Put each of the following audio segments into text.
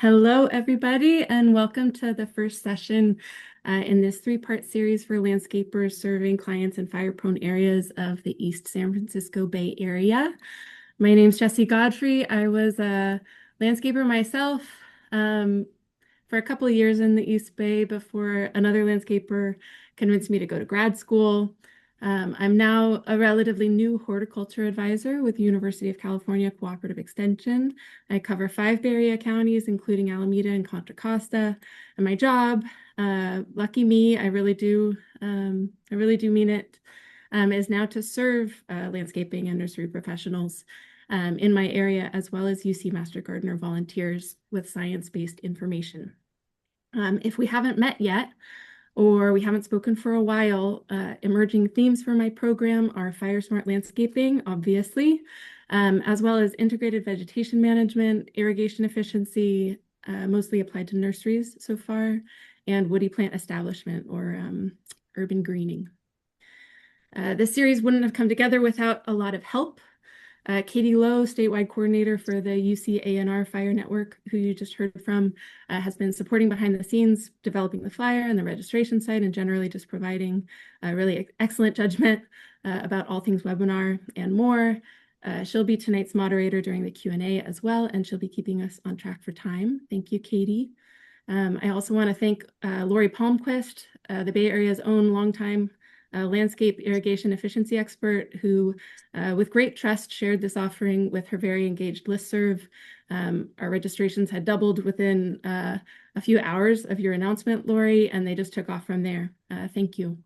Hello, everybody, and welcome to the first session in this three-part series for landscapers serving clients in fire-prone areas of the East San Francisco Bay Area. My name's Jessie Godfrey. I was a landscaper myself for a couple of years in the East Bay before another landscaper convinced me to go to grad school. I'm now a relatively new horticulture advisor with the University of California Cooperative Extension. I cover 5 Bay Area counties, including Alameda and Contra Costa. And my job, lucky me, I really do mean it, is now to serve landscaping and nursery professionals in my area, as well as UC Master Gardener volunteers with science-based information. If we haven't met yet, or we haven't spoken for a while, emerging themes for my program are fire smart landscaping, obviously, as well as integrated vegetation management, irrigation efficiency, mostly applied to nurseries so far, and woody plant establishment or urban greening. This series wouldn't have come together without a lot of help. Katie Lowe, statewide coordinator for the UC A&R Fire Network, who you just heard from, has been supporting behind the scenes, developing the flyer and the registration site, and generally just providing really excellent judgment about all things webinar and more. She'll be tonight's moderator during the Q&A as well, and she'll be keeping us on track for time. Thank you, Katie. I also want to thank Lori Palmquist, the Bay Area's own longtime landscape irrigation efficiency expert who, with great trust, shared this offering with her very engaged listserv. Our registrations had doubled within a few hours of your announcement, Lori, and they just took off from there. Thank you.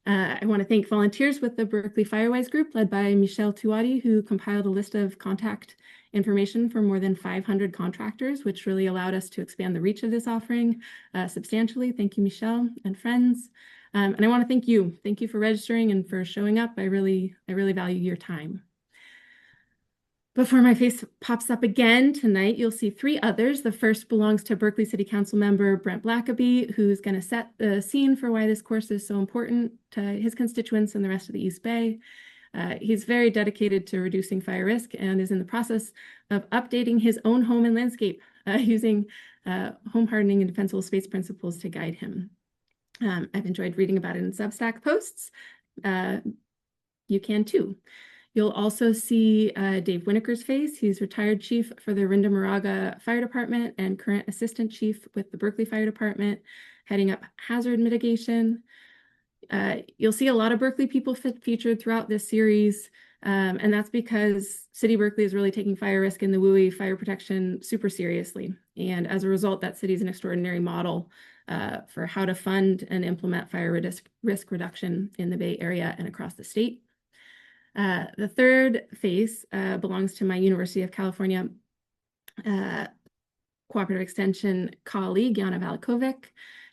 I want to thank volunteers with the Berkeley Firewise group led by Michelle Tuati, who compiled a list of contact information for more than 500 contractors, which really allowed us to expand the reach of this offering substantially. Thank you, Michelle and friends. And I want to thank you. Thank you for registering and for showing up. I really value your time. Before my face pops up again tonight, you'll see 3 others. The first belongs to Berkeley City Council member Brent Blackaby, who's going to set the scene for why this course is so important to his constituents and the rest of the East Bay. He's very dedicated to reducing fire risk and is in the process of updating his own home and landscape using home hardening and defensible space principles to guide him. I've enjoyed reading about it in Substack posts. You can too. You'll also see Dave Winnacker's face. He's retired chief for the Rinda-Moraga Fire Department and current assistant chief with the Berkeley Fire Department, heading up hazard mitigation. You'll see a lot of Berkeley people featured throughout this series, and that's because City Berkeley is really taking fire risk in the WUI fire protection super seriously. And as a result, that city is an extraordinary model for how to fund and implement fire risk reduction in the Bay Area and across the state. The third face belongs to my University of California Cooperative Extension colleague, Yana Valachovic.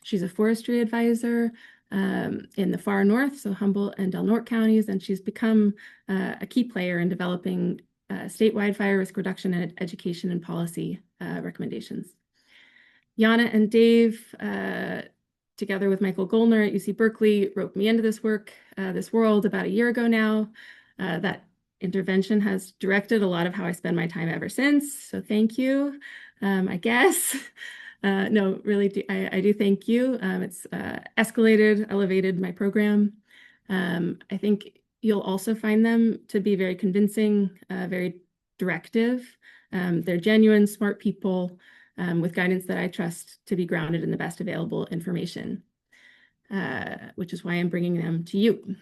She's a forestry advisor in the far north, so Humboldt and Del Norte counties, and she's become a key player in developing statewide fire risk reduction and education and policy recommendations. Yana and Dave, together with Michael Goldner at UC Berkeley, roped me into this world about a year ago now. That intervention has directed a lot of how I spend my time ever since, so thank you, I guess. No, really, I do thank you. It's elevated my program. I think you'll also find them to be very convincing, very directive. They're genuine, smart people with guidance that I trust to be grounded in the best available information, which is why I'm bringing them to you.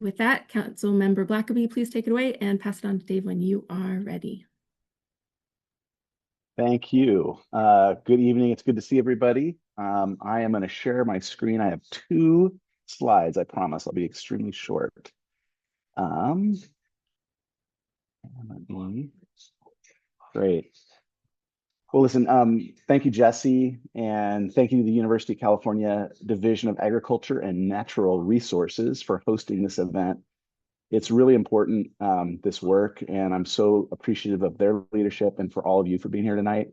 With that, Council Member Blackaby, please take it away and pass it on to Dave when you are ready. Thank you. Good evening. It's good to see everybody. I am going to share my screen. I have 2 slides. I promise I'll be extremely short. Great. Well, listen, thank you, Jessie, and thank you to the University of California Division of Agriculture and Natural Resources for hosting this event. It's really important, this work, and I'm so appreciative of their leadership and for all of you for being here tonight.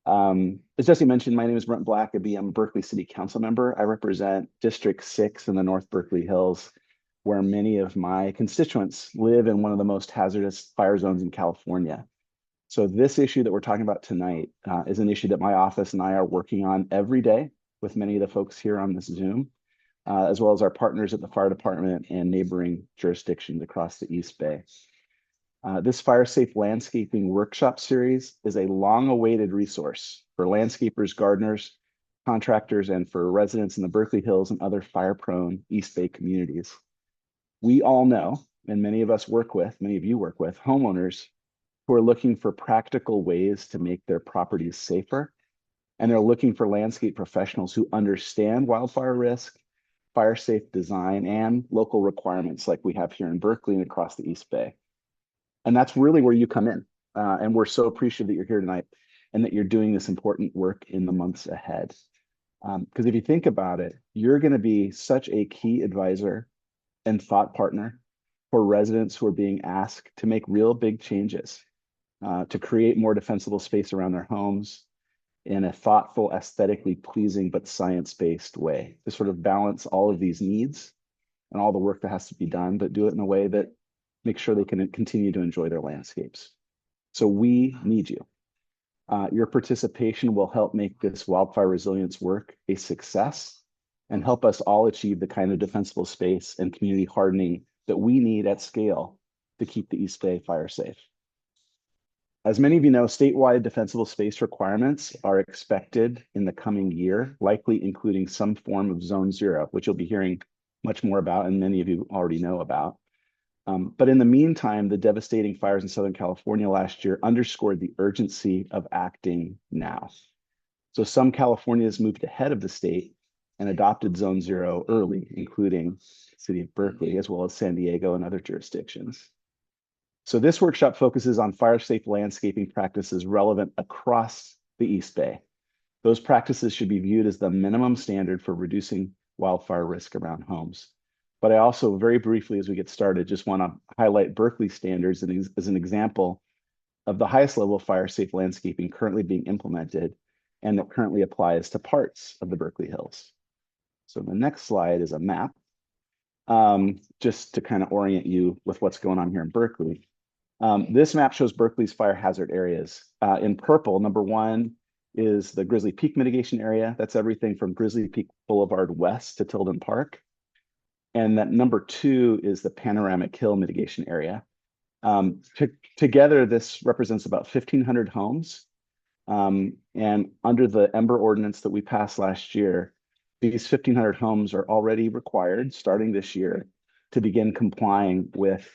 As Jessie mentioned, my name is Brent Blackaby. I'm a Berkeley City Council member. I represent District 6 in the North Berkeley Hills, where many of my constituents live in one of the most hazardous fire zones in California. So this issue that we're talking about tonight is an issue that my office and I are working on every day with many of the folks here on this Zoom, as well as our partners at the fire department and neighboring jurisdictions across the East Bay. This Fire Safe Landscaping Workshop Series is a long-awaited resource for landscapers, gardeners, contractors, and for residents in the Berkeley Hills and other fire-prone East Bay communities. We all know, and many of you work with, homeowners who are looking for practical ways to make their properties safer. And they're looking for landscape professionals who understand wildfire risk, fire safe design, and local requirements like we have here in Berkeley and across the East Bay. And that's really where you come in. And we're so appreciative that you're here tonight and that you're doing this important work in the months ahead. Because if you think about it, you're going to be such a key advisor and thought partner for residents who are being asked to make real big changes, to create more defensible space around their homes in a thoughtful, aesthetically pleasing, but science-based way, to sort of balance all of these needs and all the work that has to be done, but do it in a way that makes sure they can continue to enjoy their landscapes. So we need you. Your participation will help make this wildfire resilience work a success and help us all achieve the kind of defensible space and community hardening that we need at scale to keep the East Bay fire safe. As many of you know, statewide defensible space requirements are expected in the coming year, likely including some form of Zone 0, which you'll be hearing much more about and many of you already know about. But in the meantime, the devastating fires in Southern California last year underscored the urgency of acting now. So some Californians moved ahead of the state and adopted Zone 0 early, including the city of Berkeley, as well as San Diego and other jurisdictions. So this workshop focuses on fire safe landscaping practices relevant across the East Bay. Those practices should be viewed as the minimum standard for reducing wildfire risk around homes. But I also, very briefly as we get started, just want to highlight Berkeley standards as an example of the highest level of fire safe landscaping currently being implemented and that currently applies to parts of the Berkeley Hills. So the next slide is a map, just to kind of orient you with what's going on here in Berkeley. This map shows Berkeley's fire hazard areas. In purple, number 1 is the Grizzly Peak mitigation area. That's everything from Grizzly Peak Boulevard west to Tilden Park. And that number 2 is the Panoramic Hill mitigation area. Together, this represents about 1,500 homes. And under the Ember ordinance that we passed last year, these 1,500 homes are already required, starting this year, to begin complying with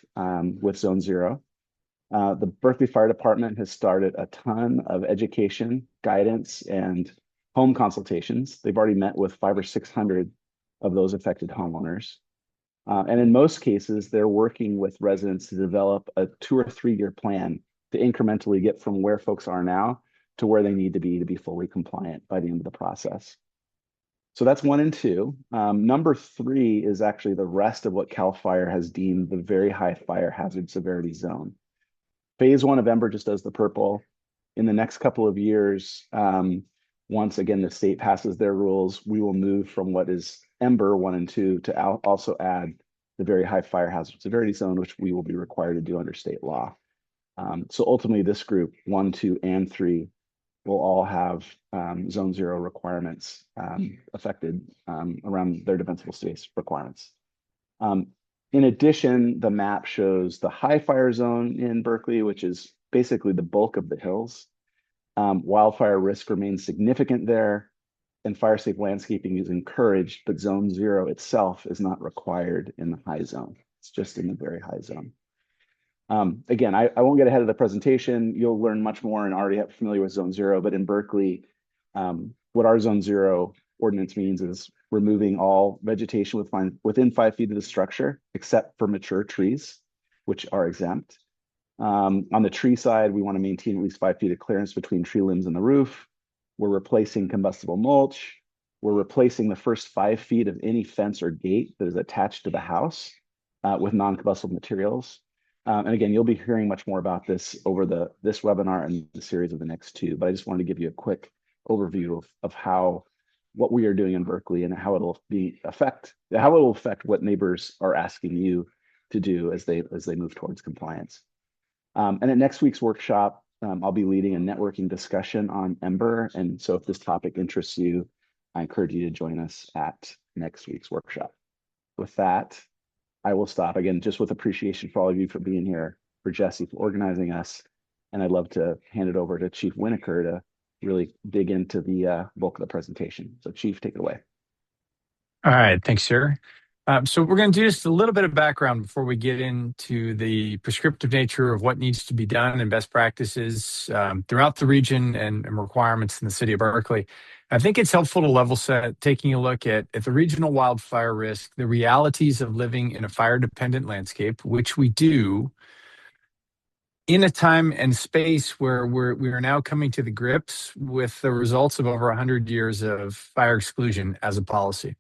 Zone 0. The Berkeley Fire Department has started a ton of education, guidance, and home consultations. They've already met with 500 or 600 of those affected homeowners. And in most cases, they're working with residents to develop a 2 or 3 year plan to incrementally get from where folks are now to where they need to be fully compliant by the end of the process. So that's 1 and 2. Number 3 is actually the rest of what CAL FIRE has deemed the very high fire hazard severity zone. Phase 1 of Ember just does the purple. In the next couple of years, once again the state passes their rules, we will move from what is Ember 1 and 2 to also add the very high fire hazard severity zone, which we will be required to do under state law. So ultimately, this group 1, 2, and 3 will all have Zone 0 requirements affected around their defensible space requirements. In addition, the map shows the high fire zone in Berkeley, which is basically the bulk of the hills. Wildfire risk remains significant there, and fire safe landscaping is encouraged, but Zone 0 itself is not required in the high zone. It's just in the very high zone. Again, I won't get ahead of the presentation. You'll learn much more and already have familiar with Zone 0, but in Berkeley, what our Zone 0 ordinance means is removing all vegetation within 5 feet of the structure, except for mature trees, which are exempt. On the tree side, we want to maintain at least 5 feet of clearance between tree limbs and the roof. We're replacing combustible mulch. We're replacing the first 5 feet of any fence or gate that is attached to the house with non-combustible materials. And again, you'll be hearing much more about this over this webinar and the series of the next 2, but I just wanted to give you a quick overview of what we are doing in Berkeley and how it will affect what neighbors are asking you to do as they move towards compliance. And at next week's workshop, I'll be leading a networking discussion on Ember. And so if this topic interests you, I encourage you to join us at next week's workshop. With that, I will stop again, just with appreciation for all of you for being here, for Jessie for organizing us. And I'd love to hand it over to Chief Winnacker to really dig into the bulk of the presentation. So Chief, take it away. All right, thanks, sir. So we're going to do just a little bit of background before we get into the prescriptive nature of what needs to be done and best practices throughout the region and requirements in the city of Berkeley. I think it's helpful to level set, taking a look at the regional wildfire risk, the realities of living in a fire-dependent landscape, which we do in a time and space where we are now coming to the grips with the results of over 100 years of fire exclusion as a policy.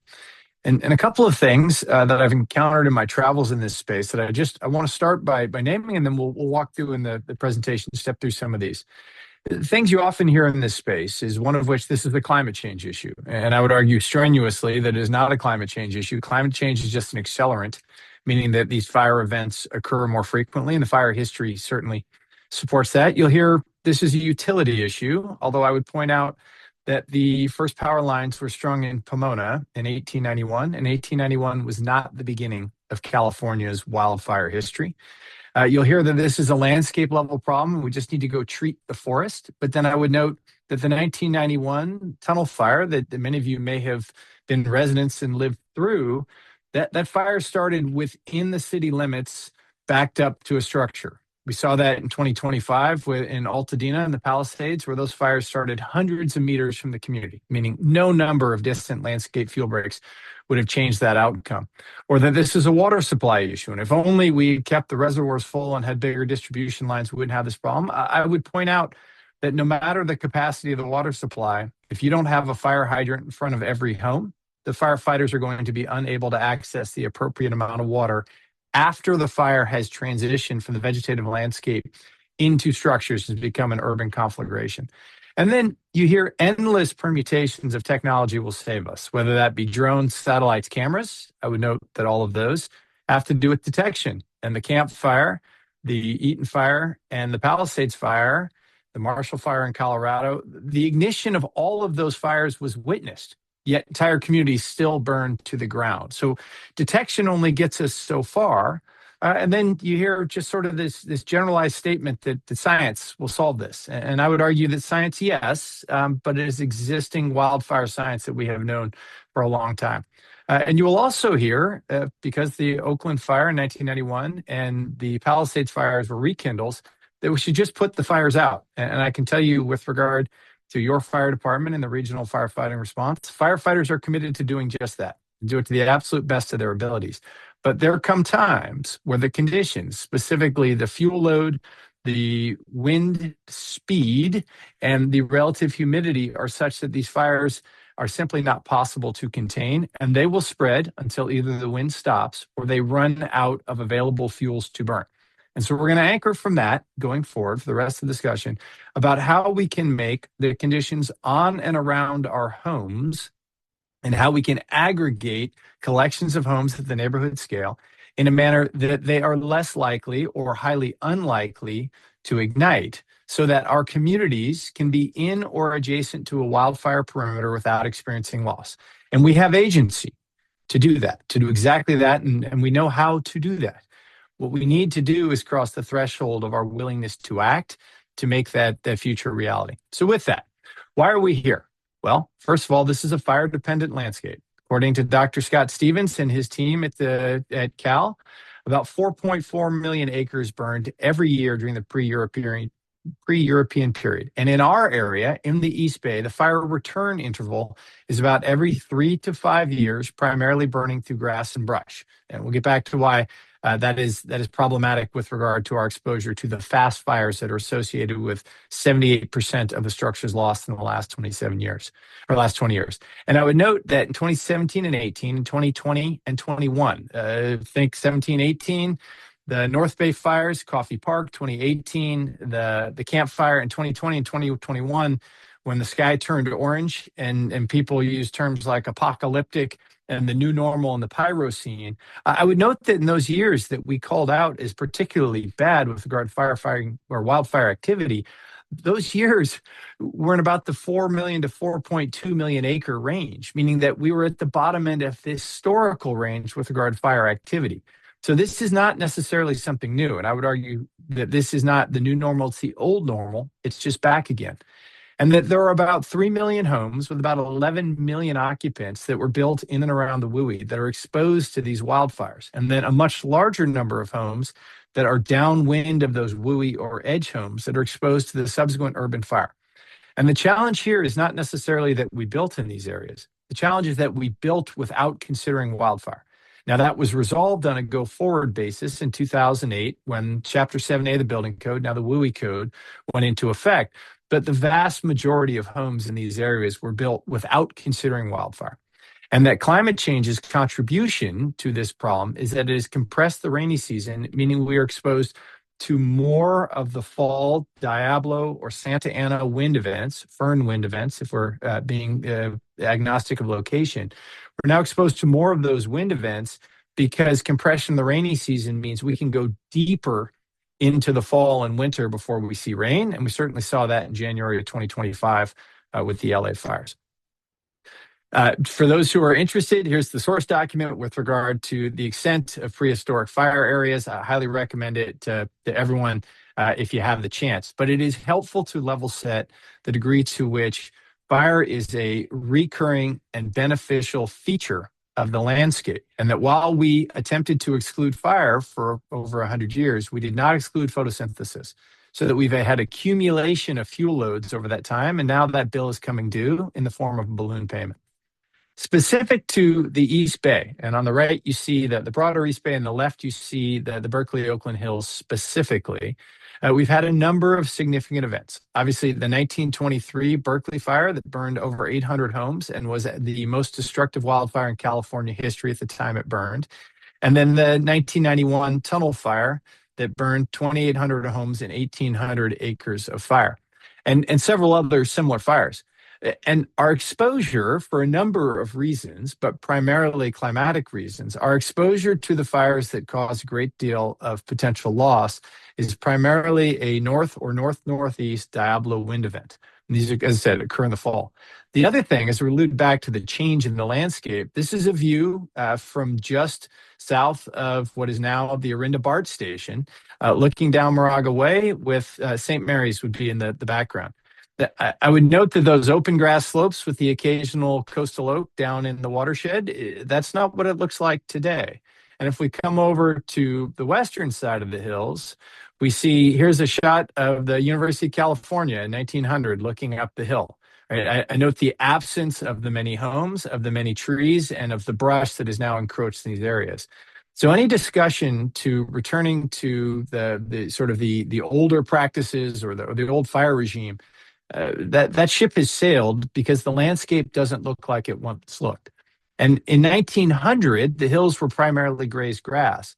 And a couple of things that I've encountered in my travels in this space that I want to start by naming, and then we'll walk through in the presentation, step through some of these. Things you often hear in this space is one of which this is the climate change issue. And I would argue strenuously that it is not a climate change issue. Climate change is just an accelerant, meaning that these fire events occur more frequently, and the fire history certainly supports that. You'll hear this is a utility issue, although I would point out that the first power lines were strung in Pomona in 1891, and 1891 was not the beginning of California's wildfire history. You'll hear that this is a landscape level problem. We just need to go treat the forest. But then I would note that the 1991 tunnel fire that many of you may have been residents and lived through, that fire started within the city limits, backed up to a structure. We saw that in 2025 in Altadena and the Palisades, where those fires started hundreds of meters from the community, meaning no number of distant landscape fuel breaks would have changed that outcome. Or that this is a water supply issue, and if only we kept the reservoirs full and had bigger distribution lines, we wouldn't have this problem. I would point out that no matter the capacity of the water supply, if you don't have a fire hydrant in front of every home, the firefighters are going to be unable to access the appropriate amount of water after the fire has transitioned from the vegetative landscape into structures, has become an urban conflagration. And then you hear endless permutations of technology will save us, whether that be drones, satellites, cameras. I would note that all of those have to do with detection. And the Camp Fire, the Eaton Fire, and the Palisades Fire, the Marshall Fire in Colorado, the ignition of all of those fires was witnessed, yet entire communities still burned to the ground. So detection only gets us so far. And then you hear just sort of this generalized statement that science will solve this. And I would argue that science, yes, but it is existing wildfire science that we have known for a long time. And you will also hear, because the Oakland fire in 1991 and the Palisades fires were rekindles, that we should just put the fires out. And I can tell you with regard to your fire department and the regional firefighting response, firefighters are committed to doing just that, do it to the absolute best of their abilities. But there come times where the conditions, specifically the fuel load, the wind speed, and the relative humidity are such that these fires are simply not possible to contain, and they will spread until either the wind stops or they run out of available fuels to burn. And so we're going to anchor from that going forward for the rest of the discussion about how we can make the conditions on and around our homes and how we can aggregate collections of homes at the neighborhood scale in a manner that they are less likely or highly unlikely to ignite, so that our communities can be in or adjacent to a wildfire perimeter without experiencing loss. And we have agency to do that, to do exactly that, and we know how to do that. What we need to do is cross the threshold of our willingness to act to make that future reality. So with that, why are we here? Well, first of all, this is a fire-dependent landscape. According to Dr. Scott Stevens and his team at Cal, about 4.4 million acres burned every year during the pre-European period. And in our area, in the East Bay, the fire return interval is about every 3 to 5 years, primarily burning through grass and brush. And we'll get back to why that is problematic with regard to our exposure to the fast fires that are associated with 78% of the structures lost in the last 27 years, or last 20 years. And I would note that in 2017 and 18, 2020 and 21, think 17, 18, the North Bay fires, Coffee Park, 2018, the Camp Fire in 2020 and 2021 when the sky turned orange and people use terms like apocalyptic and the new normal and the pyrocene. I would note that in those years that we called out as particularly bad with regard to firefighting or wildfire activity, those years were in about the 4 million to 4.2 million acre range, meaning that we were at the bottom end of the historical range with regard to fire activity. So this is not necessarily something new. And I would argue that this is not the new normal, it's the old normal. It's just back again. And that there are about 3 million homes with about 11 million occupants that were built in and around the WUI that are exposed to these wildfires. And then a much larger number of homes that are downwind of those WUI or edge homes that are exposed to the subsequent urban fire. And the challenge here is not necessarily that we built in these areas. The challenge is that we built without considering wildfire. Now, that was resolved on a go-forward basis in 2008 when Chapter 7A of the Building Code, now the WUI Code, went into effect. But the vast majority of homes in these areas were built without considering wildfire. And that climate change's contribution to this problem is that it has compressed the rainy season, meaning we are exposed to more of the fall Diablo or Santa Ana wind events, Fern wind events, if we're being agnostic of location. We're now exposed to more of those wind events because compression in the rainy season means we can go deeper into the fall and winter before we see rain. And we certainly saw that in January of 2025 with the LA fires. For those who are interested, here's the source document with regard to the extent of prehistoric fire areas. I highly recommend it to everyone if you have the chance. But it is helpful to level set the degree to which fire is a recurring and beneficial feature of the landscape. And that while we attempted to exclude fire for over 100 years, we did not exclude photosynthesis. So that we've had accumulation of fuel loads over that time. And now that bill is coming due in the form of a balloon payment. Specific to the East Bay, and on the right, you see the broader East Bay, and the left, you see the Berkeley Oakland Hills specifically. We've had a number of significant events. Obviously, the 1923 Berkeley fire that burned over 800 homes and was the most destructive wildfire in California history at the time it burned. And then the 1991 Tunnel Fire that burned 2,800 homes and 1,800 acres of fire, and several other similar fires. And our exposure, for a number of reasons, but primarily climatic reasons, our exposure to the fires that cause a great deal of potential loss is primarily a north or north-northeast Diablo wind event. And these, as I said, occur in the fall. The other thing, as we allude back to the change in the landscape, this is a view from just south of what is now the Orinda BART station, looking down Moraga Way with St. Mary's would be in the background. I would note that those open grass slopes with the occasional coastal oak down in the watershed, that's not what it looks like today. And if we come over to the western side of the hills, we see here's a shot of the University of California in 1900 looking up the hill. Right? I note the absence of the many homes, of the many trees, and of the brush that is now encroached in these areas. So any discussion to returning to the sort of the older practices or the old fire regime, that ship has sailed because the landscape doesn't look like it once looked. And in 1900, the hills were primarily grazed grass.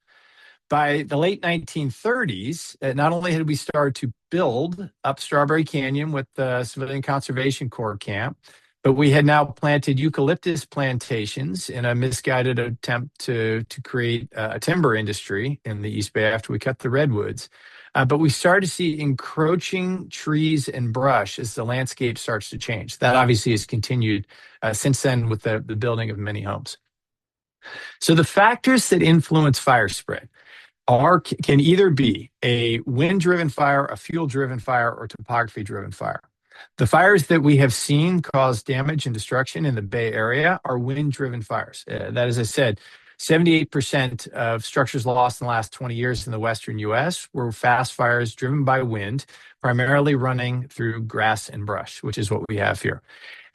By the late 1930s, not only had we started to build up Strawberry Canyon with the Civilian Conservation Corps camp, but we had now planted eucalyptus plantations in a misguided attempt to create a timber industry in the East Bay after we cut the redwoods. But we started to see encroaching trees and brush as the landscape starts to change. That obviously has continued since then with the building of many homes. So the factors that influence fire spread can either be a wind-driven fire, a fuel-driven fire, or topography-driven fire. The fires that we have seen cause damage and destruction in the Bay Area are wind-driven fires. That, as I said, 78% of structures lost in the last 20 years in the western U.S. were fast fires driven by wind, primarily running through grass and brush, which is what we have here.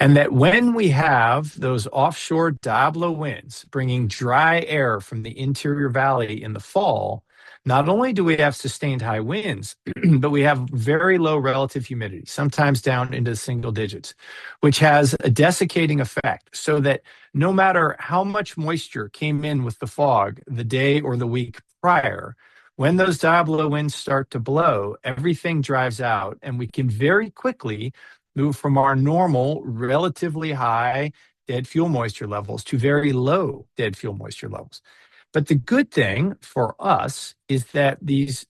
And that when we have those offshore Diablo winds bringing dry air from the interior valley in the fall, not only do we have sustained high winds, but we have very low relative humidity, sometimes down into single digits, which has a desiccating effect so that no matter how much moisture came in with the fog the day or the week prior, when those Diablo winds start to blow, everything dries out and we can very quickly move from our normal, relatively high dead fuel moisture levels to very low dead fuel moisture levels. But the good thing for us is that these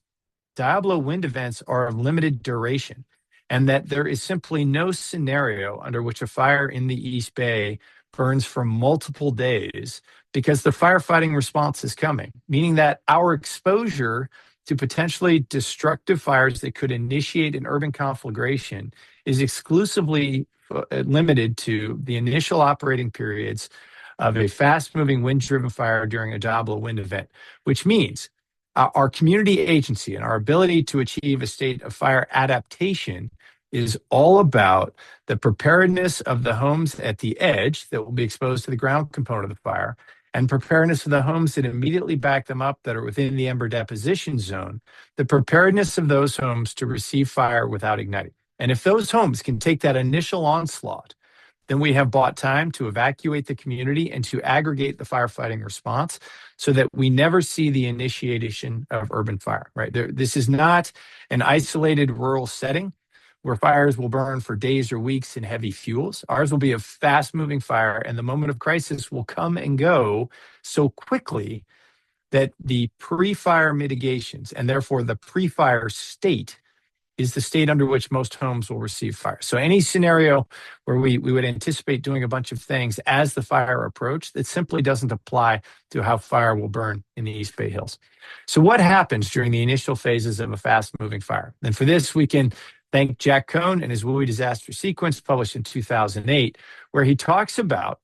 Diablo wind events are of limited duration, and that there is simply no scenario under which a fire in the East Bay burns for multiple days because the firefighting response is coming, meaning that our exposure to potentially destructive fires that could initiate an urban conflagration is exclusively limited to the initial operating periods of a fast-moving wind-driven fire during a Diablo wind event, which means our community agency and our ability to achieve a state of fire adaptation is all about the preparedness of the homes at the edge that will be exposed to the ground component of the fire, and preparedness of the homes that immediately back them up that are within the ember deposition zone, the preparedness of those homes to receive fire without igniting. And if those homes can take that initial onslaught, then we have bought time to evacuate the community and to aggregate the firefighting response so that we never see the initiation of urban fire, right? This is not an isolated rural setting where fires will burn for days or weeks in heavy fuels. Ours will be a fast-moving fire, and the moment of crisis will come and go so quickly that the pre-fire mitigations, and therefore the pre-fire state, is the state under which most homes will receive fire. So any scenario where we would anticipate doing a bunch of things as the fire approached, that simply doesn't apply to how fire will burn in the East Bay Hills. So what happens during the initial phases of a fast-moving fire? And for this, we can thank Jack Cohn and his WUI disaster sequence published in 2008, where he talks about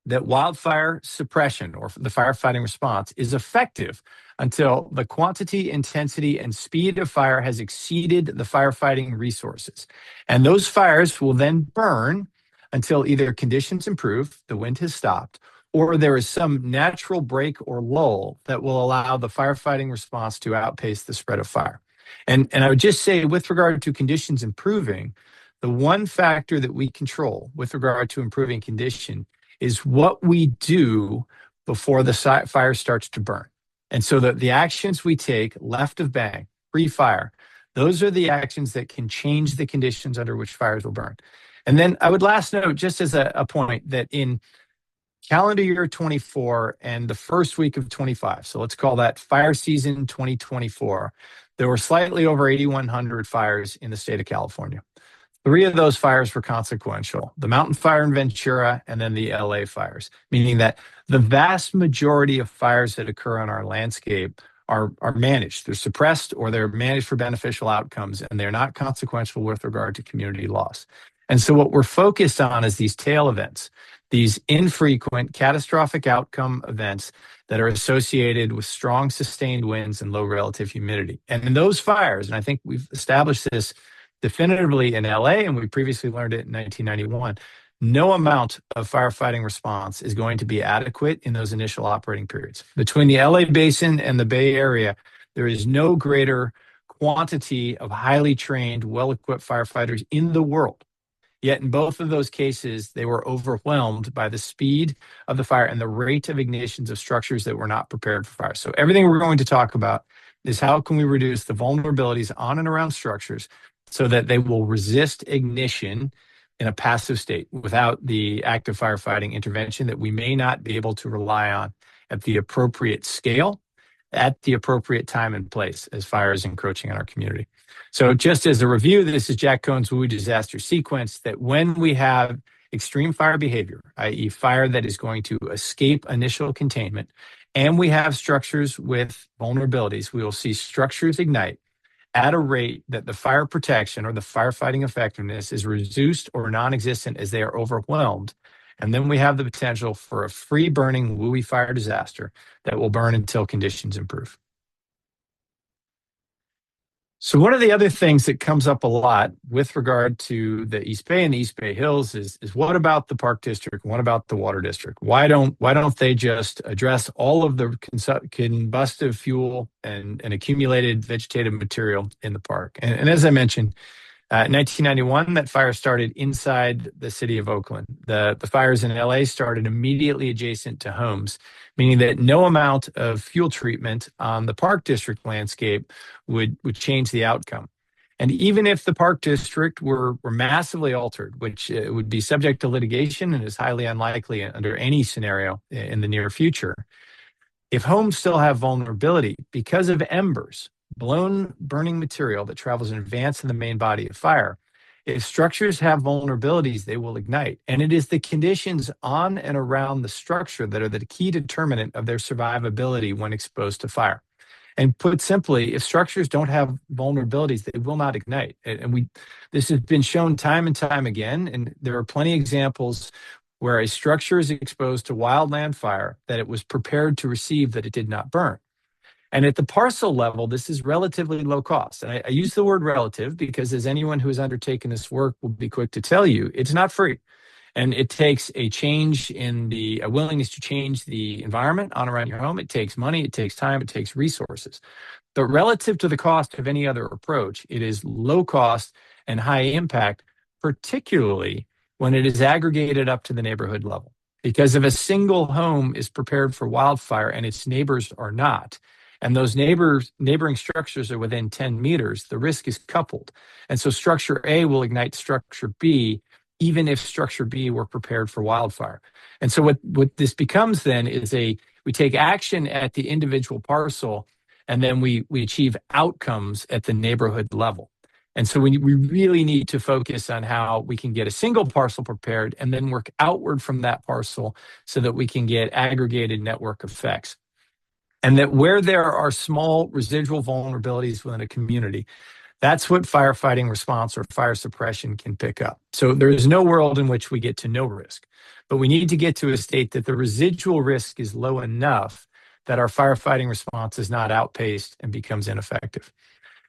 that wildfire suppression, or the firefighting response, is effective until the quantity, intensity, and speed of fire has exceeded the firefighting resources. And those fires will then burn until either conditions improve, the wind has stopped, or there is some natural break or lull that will allow the firefighting response to outpace the spread of fire. And I would just say, with regard to conditions improving, the one factor that we control with regard to improving condition is what we do before the fire starts to burn. And so the actions we take left of bang, pre-fire, those are the actions that can change the conditions under which fires will burn. And then I would last note, just as a point, that in calendar year 24 and the first week of 25, so let's call that fire season 2024, there were slightly over 8,100 fires in the state of California. 3 of those fires were consequential: the mountain fire in Ventura and then the LA fires, meaning that the vast majority of fires that occur on our landscape are managed. They're suppressed or they're managed for beneficial outcomes, and they're not consequential with regard to community loss. And so what we're focused on is these tail events, these infrequent catastrophic outcome events that are associated with strong sustained winds and low relative humidity. And in those fires, and I think we've established this definitively in LA, and we previously learned it in 1991, no amount of firefighting response is going to be adequate in those initial operating periods. Between the LA basin and the Bay Area, there is no greater quantity of highly trained, well-equipped firefighters in the world. Yet in both of those cases, they were overwhelmed by the speed of the fire and the rate of ignitions of structures that were not prepared for fire. So everything we're going to talk about is how can we reduce the vulnerabilities on and around structures so that they will resist ignition in a passive state without the active firefighting intervention that we may not be able to rely on at the appropriate scale, at the appropriate time and place as fire is encroaching on our community. So just as a review, this is Jack Cohn's WUI disaster sequence, that when we have extreme fire behavior, i.e. fire that is going to escape initial containment, and we have structures with vulnerabilities, we will see structures ignite at a rate that the fire protection or the firefighting effectiveness is reduced or non-existent as they are overwhelmed. And then we have the potential for a free burning WUI fire disaster that will burn until conditions improve. So one of the other things that comes up a lot with regard to the East Bay and the East Bay Hills is what about the Park District? What about the Water District? Why don't they just address all of the combustive fuel and accumulated vegetative material in the park? And as I mentioned, in 1991, that fire started inside the city of Oakland. The fires in LA started immediately adjacent to homes, meaning that no amount of fuel treatment on the Park District landscape would change the outcome. And even if the park district were massively altered, which would be subject to litigation and is highly unlikely under any scenario in the near future, if homes still have vulnerability because of embers, blown burning material that travels in advance of the main body of fire, if structures have vulnerabilities, they will ignite. And it is the conditions on and around the structure that are the key determinant of their survivability when exposed to fire. And put simply, if structures don't have vulnerabilities, they will not ignite. And this has been shown time and time again, and there are plenty of examples where a structure is exposed to wildland fire that it was prepared to receive that it did not burn. And at the parcel level, this is relatively low cost. And I use the word relative because, as anyone who has undertaken this work will be quick to tell you, it's not free. And it takes a change in a willingness to change the environment on around your home. It takes money, it takes time, it takes resources. But relative to the cost of any other approach, it is low cost and high impact, particularly when it is aggregated up to the neighborhood level. Because if a single home is prepared for wildfire and its neighbors are not, and those neighboring structures are within 10 meters, the risk is coupled. And so structure A will ignite structure B, even if structure B were prepared for wildfire. And so what this becomes then is we take action at the individual parcel, and then we achieve outcomes at the neighborhood level. And so we really need to focus on how we can get a single parcel prepared and then work outward from that parcel so that we can get aggregated network effects. And that where there are small residual vulnerabilities within a community, that's what firefighting response or fire suppression can pick up. So there is no world in which we get to no risk, but we need to get to a state that the residual risk is low enough that our firefighting response is not outpaced and becomes ineffective.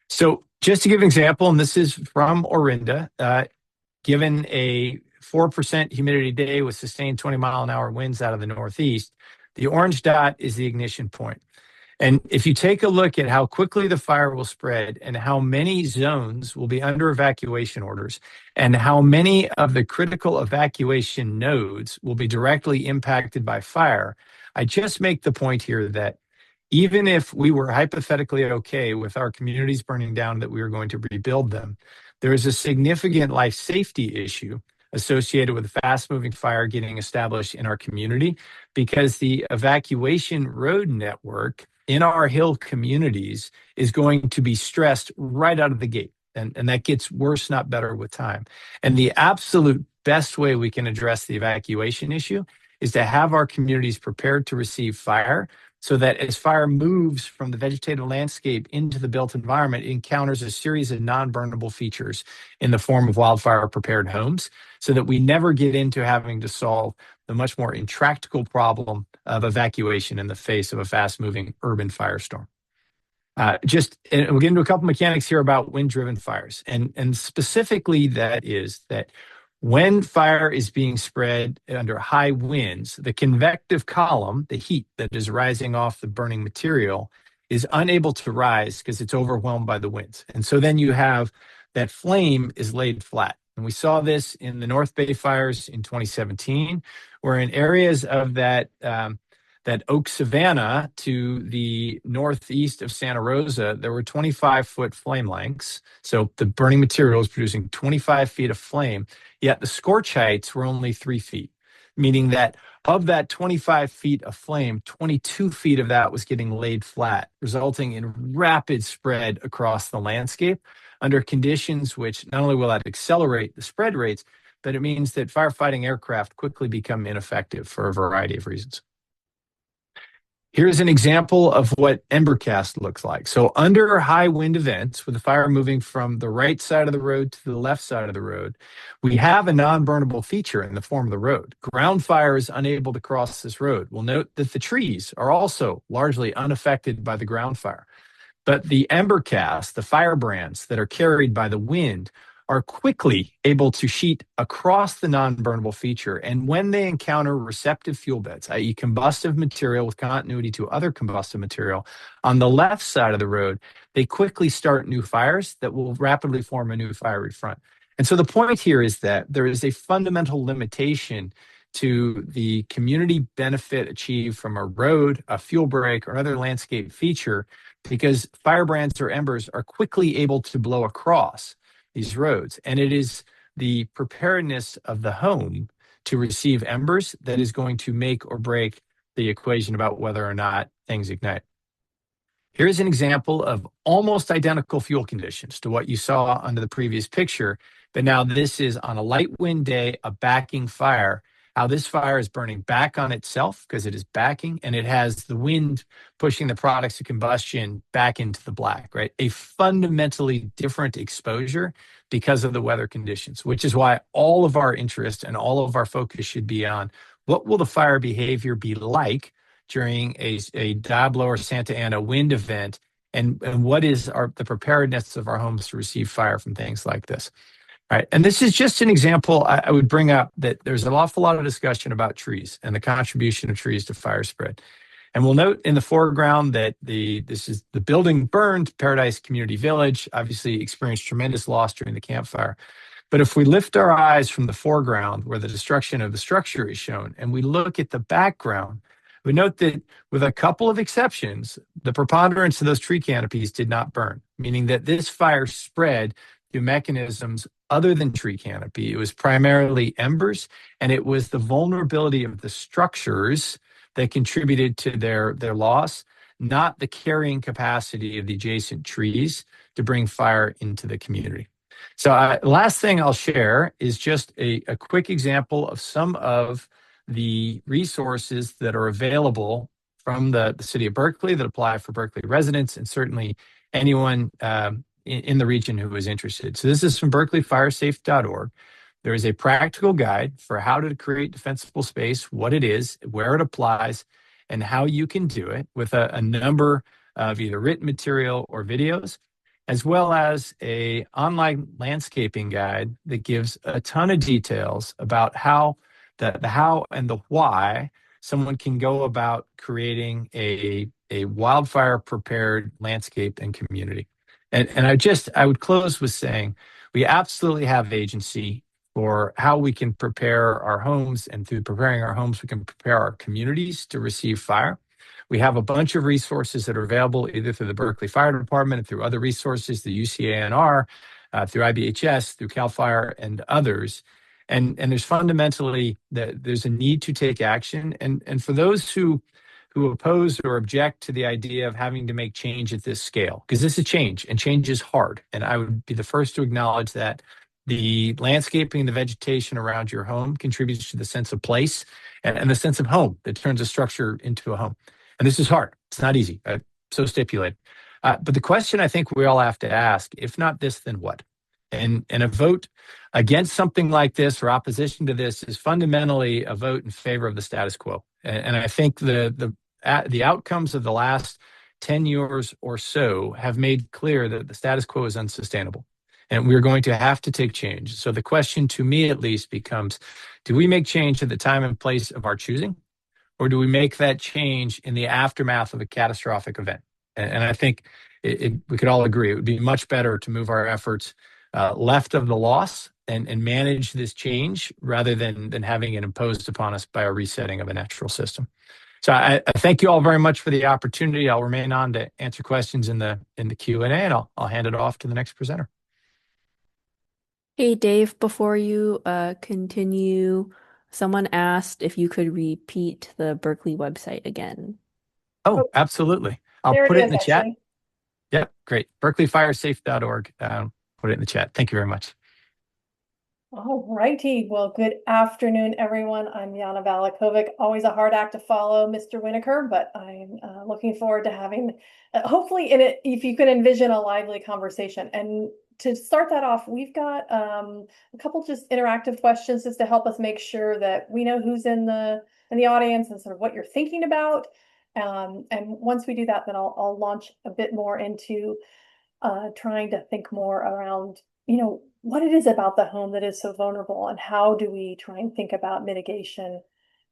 So just to give an example, and this is from Orinda, given a 4% humidity day with sustained 20-mile-an-hour winds out of the northeast, the orange dot is the ignition point. And if you take a look at how quickly the fire will spread and how many zones will be under evacuation orders and how many of the critical evacuation nodes will be directly impacted by fire, I just make the point here that even if we were hypothetically okay with our communities burning down, that we were going to rebuild them, there is a significant life safety issue associated with fast-moving fire getting established in our community because the evacuation road network in our hill communities is going to be stressed right out of the gate. And that gets worse, not better with time. And the absolute best way we can address the evacuation issue is to have our communities prepared to receive fire so that as fire moves from the vegetated landscape into the built environment, it encounters a series of non-burnable features in the form of wildfire-prepared homes so that we never get into having to solve the much more intractable problem of evacuation in the face of a fast-moving urban firestorm. And we'll get into a couple mechanics here about wind-driven fires. And specifically that is that when fire is being spread under high winds, the convective column, the heat that is rising off the burning material, is unable to rise because it's overwhelmed by the winds. And so then you have that flame is laid flat. And we saw this in the North Bay fires in 2017, where in areas of that oak savanna to the northeast of Santa Rosa, there were 25-foot flame lengths. So the burning material is producing 25 feet of flame, yet the scorch heights were only 3 feet, meaning that of that 25 feet of flame, 22 feet of that was getting laid flat, resulting in rapid spread across the landscape under conditions which not only will that accelerate the spread rates, but it means that firefighting aircraft quickly become ineffective for a variety of reasons. Here's an example of what embercast looks like. So under high wind events, with the fire moving from the right side of the road to the left side of the road, we have a non-burnable feature in the form of the road. Ground fire is unable to cross this road. We'll note that the trees are also largely unaffected by the ground fire. But the embercast, the firebrands that are carried by the wind, are quickly able to sheet across the non-burnable feature. And when they encounter receptive fuel beds, i.e. combustive material with continuity to other combustive material, on the left side of the road, they quickly start new fires that will rapidly form a new fiery front. And so the point here is that there is a fundamental limitation to the community benefit achieved from a road, a fuel break, or other landscape feature, because firebrands or embers are quickly able to blow across these roads. And it is the preparedness of the home to receive embers that is going to make or break the equation about whether or not things ignite. Here's an example of almost identical fuel conditions to what you saw under the previous picture, but now this is on a light wind day, a backing fire. How this fire is burning back on itself because it is backing, and it has the wind pushing the products of combustion back into the black, right? A fundamentally different exposure because of the weather conditions, which is why all of our interest and all of our focus should be on what will the fire behavior be like during a Diablo or Santa Ana wind event, and what is the preparedness of our homes to receive fire from things like this. All right. And this is just an example I would bring up, that there's an awful lot of discussion about trees and the contribution of trees to fire spread. And we'll note in the foreground that this is the building burned, Paradise Community Village, obviously experienced tremendous loss during the campfire. But if we lift our eyes from the foreground where the destruction of the structure is shown, and we look at the background, we note that with a couple of exceptions, the preponderance of those tree canopies did not burn, meaning that this fire spread through mechanisms other than tree canopy. It was primarily embers, and it was the vulnerability of the structures that contributed to their loss, not the carrying capacity of the adjacent trees to bring fire into the community. So last thing I'll share is just a quick example of some of the resources that are available from the city of Berkeley that apply for Berkeley residents, and certainly anyone in the region who is interested. So this is from berkeleyfiresafe.org. There is a practical guide for how to create defensible space, what it is, where it applies, and how you can do it, with a number of either written material or videos, as well as an online landscaping guide that gives a ton of details about how the how and the why someone can go about creating a wildfire prepared landscape and community. And I would close with saying we absolutely have agency for how we can prepare our homes, and through preparing our homes, we can prepare our communities to receive fire. We have a bunch of resources that are available either through the Berkeley Fire Department and through other resources, the UCANR, through IBHS, through CAL FIRE, and others. And there's fundamentally there's a need to take action. And for those who oppose or object to the idea of having to make change at this scale, because this is change, and change is hard. And I would be the first to acknowledge that the landscaping, the vegetation around your home contributes to the sense of place and the sense of home that turns a structure into a home. And this is hard. It's not easy. So stipulated. But the question I think we all have to ask, if not this, then what? And a vote against something like this, or opposition to this, is fundamentally a vote in favor of the status quo. And I think the outcomes of the last 10 years or so have made clear that the status quo is unsustainable, and we're going to have to take change. So the question, to me at least, becomes, do we make change at the time and place of our choosing, or do we make that change in the aftermath of a catastrophic event? And I think we could all agree it would be much better to move our efforts left of the loss and manage this change, rather than having it imposed upon us by a resetting of a natural system. So I thank you all very much for the opportunity. I'll remain on to answer questions in the Q&A, and I'll hand it off to the next presenter. Hey, Dave, before you continue, someone asked if you could repeat the Berkeley website again. Oh, absolutely. I'll put it in the chat. Yep, great. berkeleyfiresafe.org. Put it in the chat. Thank you very much. All righty. Well, good afternoon, everyone. I'm Yana Valachovic. Always a hard act to follow, Mr. Winnacker, but I'm looking forward to having, hopefully, if you can envision a lively conversation. And to start that off, we've got a couple just interactive questions just to help us make sure that we know who's in the audience and sort of what you're thinking about. And once we do that, then I'll launch a bit more into trying to think more around, what it is about the home that is so vulnerable, and how do we try and think about mitigation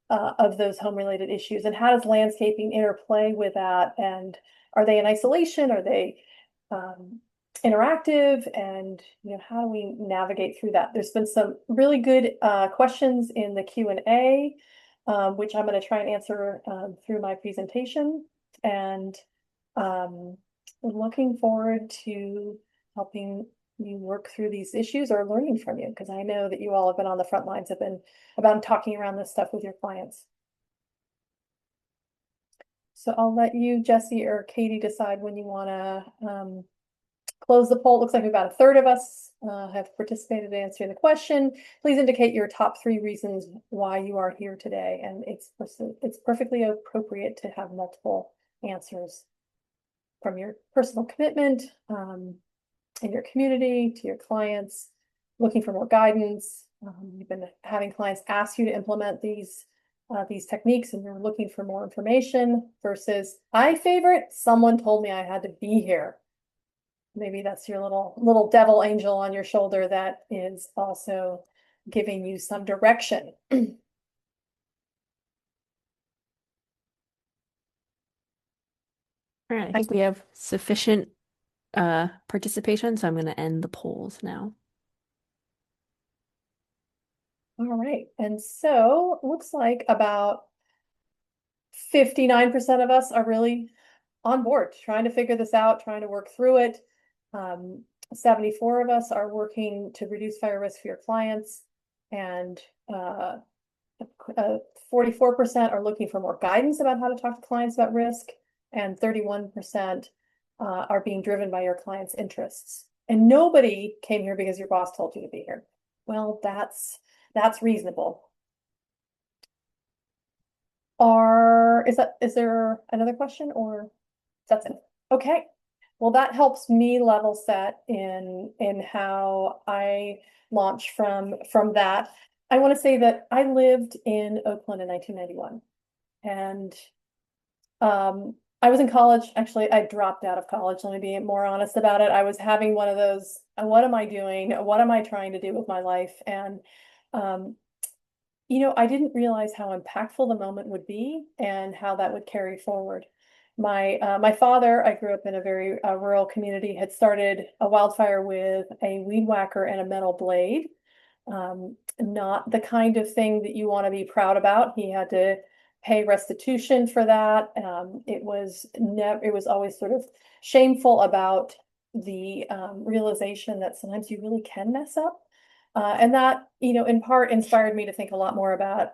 of those home-related issues, and how does landscaping interplay with that? And are they in isolation? Are they interactive, and how do we navigate through that? There's been some really good questions in the Q&A, which I'm going to try and answer through my presentation, and looking forward to helping you work through these issues or learning from you, because I know that you all have been on the front lines, have been about talking around this stuff with your clients. So I'll let you, Jessie or Katie, decide when you want to close the poll. It looks like about a third of us have participated in answering the question. Please indicate your top 3 reasons why you are here today. And it's perfectly appropriate to have multiple answers, from your personal commitment in your community to your clients, looking for more guidance. You've been having clients ask you to implement these techniques, and you're looking for more information, versus my favorite, someone told me I had to be here. Maybe that's your little devil angel on your shoulder that is also giving you some direction. All right, I think we have sufficient participation, so I'm going to end the polls now. All right, and so looks like about 59% of us are really on board, trying to figure this out, trying to work through it. 74 of us are working to reduce fire risk for your clients, and 44% are looking for more guidance about how to talk to clients about risk, and 31% are being driven by your clients' interests. And nobody came here because your boss told you to be here. Well, that's reasonable. Is there another question, or that's it? Okay. Well, that helps me level set in how I launch from that. I want to say that I lived in Oakland in 1991, and I was in college. Actually, I dropped out of college. Let me be more honest about it. I was having one of those, what am I doing? What am I trying to do with my life? And I didn't realize how impactful the moment would be and how that would carry forward. My father, I grew up in a very rural community, had started a wildfire with a weed whacker and a metal blade. Not the kind of thing that you want to be proud about. He had to pay restitution for that. It was always sort of shameful about the realization that sometimes you really can mess up. And that, in part inspired me to think a lot more about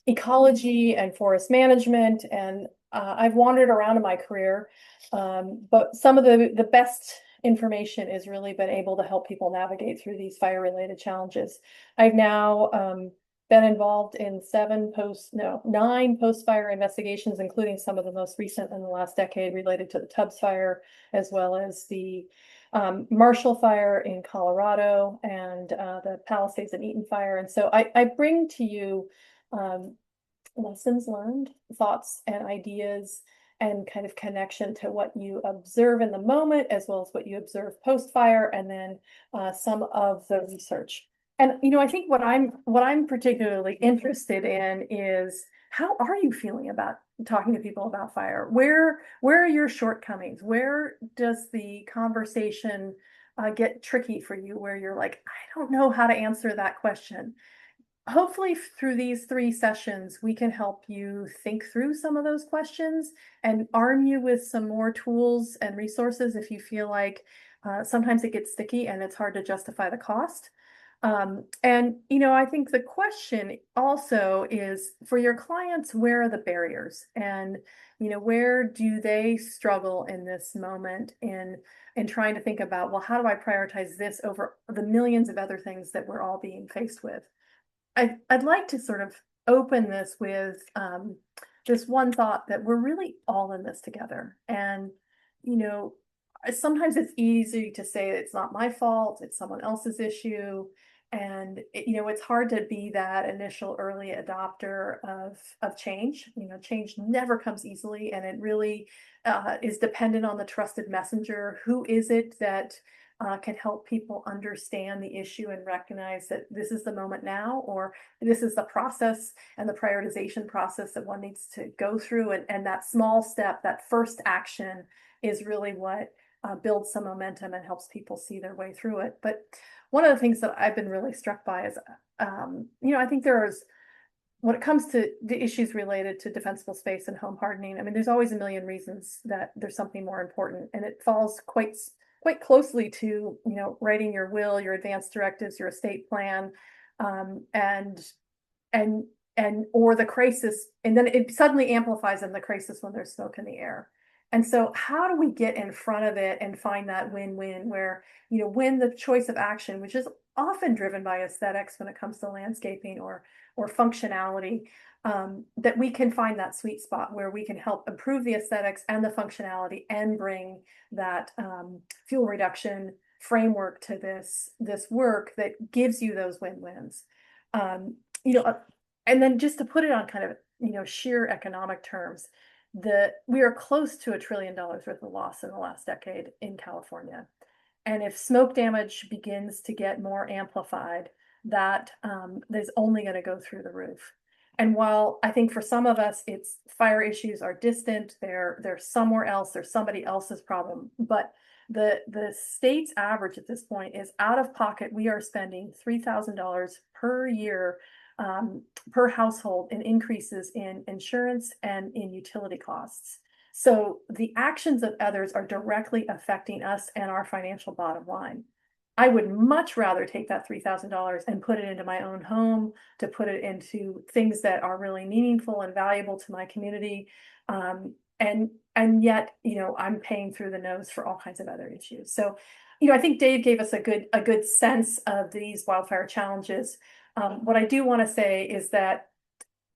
ecology and forest management. And I've wandered around in my career, but some of the best information is really been able to help people navigate through these fire-related challenges. I've now been involved in 9 post-fire investigations, including some of the most recent in the last decade related to the Tubbs Fire, as well as the Marshall Fire in Colorado, and the Palisades and Eaton Fire. And so I bring to you lessons learned, thoughts and ideas, and kind of connection to what you observe in the moment, as well as what you observe post-fire, and then some of the research. And I think what I'm particularly interested in is, how are you feeling about talking to people about fire? Where are your shortcomings? Where does the conversation get tricky for you, where you're like, I don't know how to answer that question? Hopefully through these 3 sessions, we can help you think through some of those questions and arm you with some more tools and resources if you feel like sometimes it gets sticky and it's hard to justify the cost. And I think the question also is, for your clients, where are the barriers? And where do they struggle in this moment in trying to think about, well, how do I prioritize this over the millions of other things that we're all being faced with? I'd like to sort of open this with this one thought, that we're really all in this together. And, sometimes it's easy to say it's not my fault, it's someone else's issue. And, it's hard to be that initial early adopter of change. Change never comes easily, and it really is dependent on the trusted messenger. Who is it that can help people understand the issue and recognize that this is the moment now, or this is the process and the prioritization process that one needs to go through. And that small step, that first action, is really what builds some momentum and helps people see their way through it. But one of the things that I've been really struck by is, I think when it comes to the issues related to defensible space and home hardening, I mean, there's always a million reasons that there's something more important, and it falls quite closely to, writing your will, your advance directives, your estate plan, and or the crisis, and then it suddenly amplifies in the crisis when there's smoke in the air. And so how do we get in front of it and find that win-win where, when the choice of action, which is often driven by aesthetics when it comes to landscaping or functionality, that we can find that sweet spot where we can help improve the aesthetics and the functionality and bring that fuel reduction framework to this work that gives you those win-wins. And then just to put it on kind of, sheer economic terms, we are close to $1 trillion worth of loss in the last decade in California. And if smoke damage begins to get more amplified, that is only going to go through the roof. And while I think for some of us, it's fire issues are distant, they're somewhere else, they're somebody else's problem. But the state's average at this point is out of pocket. We are spending $3,000 per year per household in increases in insurance and in utility costs. So the actions of others are directly affecting us and our financial bottom line. I would much rather take that $3,000 and put it into my own home, to put it into things that are really meaningful and valuable to my community. And yet, I'm paying through the nose for all kinds of other issues. So, I think Dave gave us a good sense of these wildfire challenges. What I do want to say is that,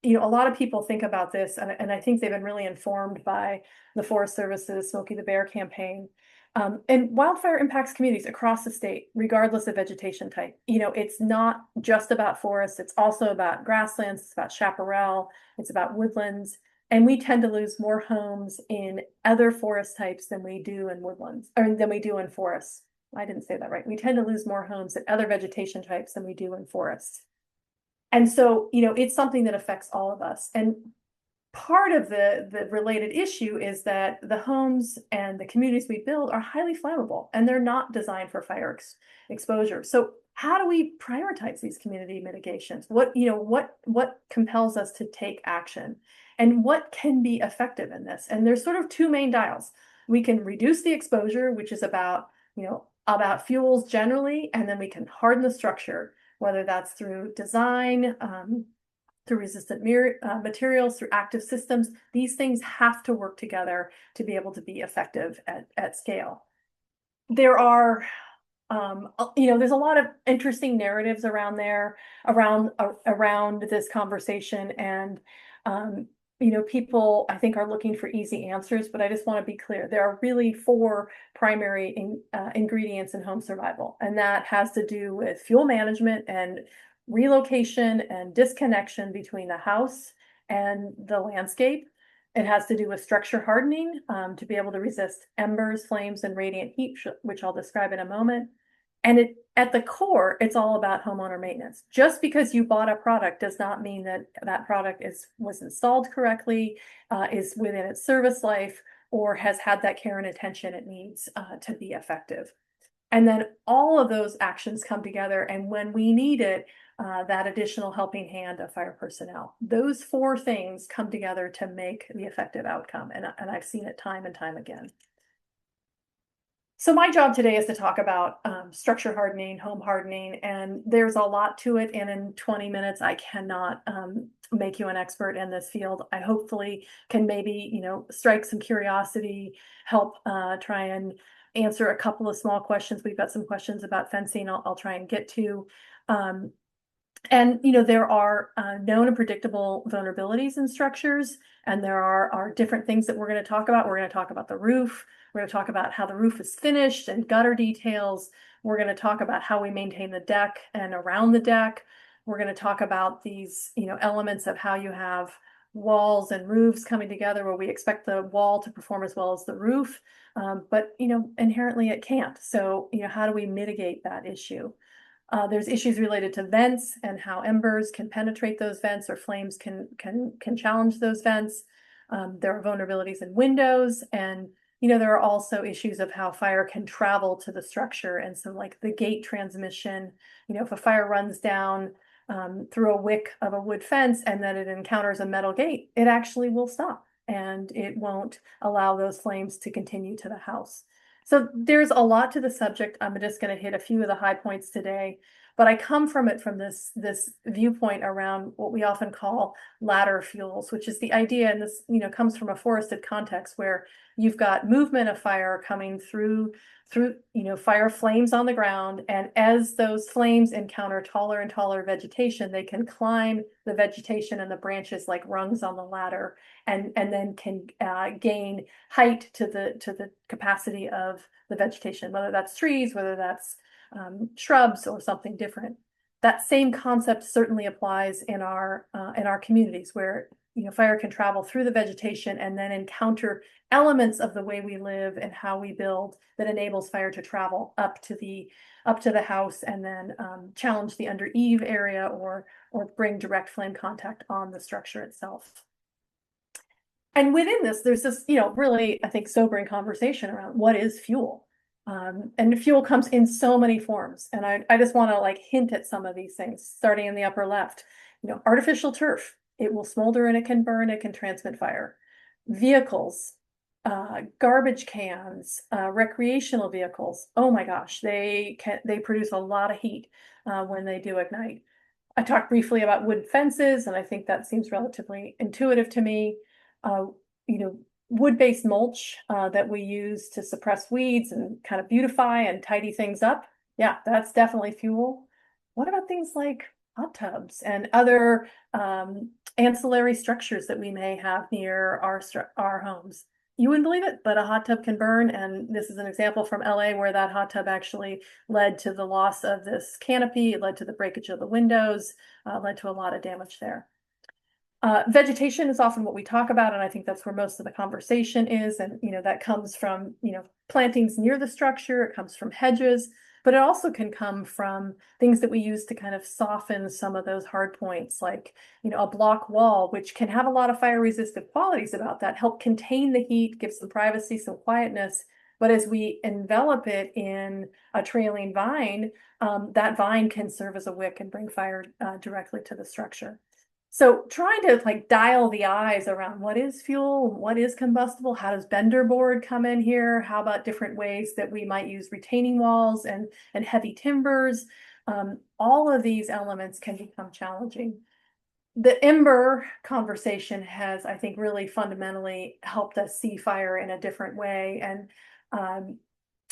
a lot of people think about this, and I think they've been really informed by the Forest Service's Smokey the Bear campaign. And wildfire impacts communities across the state, regardless of vegetation type. It's not just about forests, it's also about grasslands, it's about chaparral, it's about woodlands. And we tend to lose more homes in other forest types than we do in woodlands, or than we do in forests. I didn't say that right. We tend to lose more homes in other vegetation types than we do in forests. And so, it's something that affects all of us. And part of the related issue is that the homes and the communities we build are highly flammable, and they're not designed for fire exposure. So how do we prioritize these community mitigations? What compels us to take action, and what can be effective in this? And there's sort of two main dials. We can reduce the exposure, which is about fuels generally, and then we can harden the structure, whether that's through design, through resistant materials, through active systems. These things have to work together to be able to be effective at scale. There are, there's a lot of interesting narratives around this conversation, and people I think are looking for easy answers, but I just want to be clear. There are really 4 primary ingredients in home survival, and that has to do with fuel management and relocation and disconnection between the house and the landscape. It has to do with structure hardening to be able to resist embers, flames, and radiant heat, which I'll describe in a moment. And at the core, it's all about homeowner maintenance. Just because you bought a product does not mean that product was installed correctly, is within its service life, or has had that care and attention it needs to be effective. And then all of those actions come together, and when we need it, that additional helping hand of fire personnel. Those 4 things come together to make the effective outcome, and I've seen it time and time again. So my job today is to talk about structure hardening, home hardening, and there's a lot to it, and in 20 minutes I cannot make you an expert in this field. I hopefully can maybe, strike some curiosity, help try and answer a couple of small questions. We've got some questions about fencing I'll try and get to. And there are known and predictable vulnerabilities in structures, and there are different things that we're going to talk about. We're going to talk about the roof. We're going to talk about how the roof is finished and gutter details. We're going to talk about how we maintain the deck and around the deck. We're going to talk about these, elements of how you have walls and roofs coming together, where we expect the wall to perform as well as the roof, but inherently it can't. So how do we mitigate that issue? There's issues related to vents and how embers can penetrate those vents, or flames can challenge those vents. There are vulnerabilities in windows, and there are also issues of how fire can travel to the structure. And so like the gate transmission, if a fire runs down through a wick of a wood fence and then it encounters a metal gate, it actually will stop and it won't allow those flames to continue to the house. So there's a lot to the subject. I'm just going to hit a few of the high points today, but I come from this viewpoint around what we often call ladder fuels, which is the idea, and this comes from a forested context where you've got movement of fire coming through fire flames on the ground, and as those flames encounter taller and taller vegetation, they can climb the vegetation and the branches like rungs on the ladder, and then can gain height to the capacity of the vegetation, whether that's trees, whether that's shrubs or something different. That same concept certainly applies in our communities where fire can travel through the vegetation and then encounter elements of the way we live and how we build that enables fire to travel up to the house and then challenge the under eave area or bring direct flame contact on the structure itself. And within this, there's this really, I think, sobering conversation around what is fuel. And fuel comes in so many forms. And I just want to like hint at some of these things, starting in the upper left. Artificial turf, it will smolder and it can burn, it can transmit fire. Vehicles, garbage cans, recreational vehicles. Oh my gosh, they produce a lot of heat when they do ignite. I talked briefly about wood fences, and I think that seems relatively intuitive to me. Wood-based mulch that we use to suppress weeds and kind of beautify and tidy things up. Yeah, that's definitely fuel. What about things like hot tubs and other ancillary structures that we may have near our homes? You wouldn't believe it, but a hot tub can burn. And this is an example from LA where that hot tub actually led to the loss of this canopy. It led to the breakage of the windows, led to a lot of damage there. Vegetation is often what we talk about, and I think that's where most of the conversation is. And, that comes from, plantings near the structure, it comes from hedges, but it also can come from things that we use to kind of soften some of those hard points, like, a block wall, which can have a lot of fire resistant qualities about that, help contain the heat, give some privacy, some quietness. But as we envelop it in a trailing vine, that vine can serve as a wick and bring fire directly to the structure. So trying to like dial the I's around what is fuel, what is combustible, how does bender board come in here? How about different ways that we might use retaining walls and heavy timbers? All of these elements can become challenging. The ember conversation has, I think, really fundamentally helped us see fire in a different way. And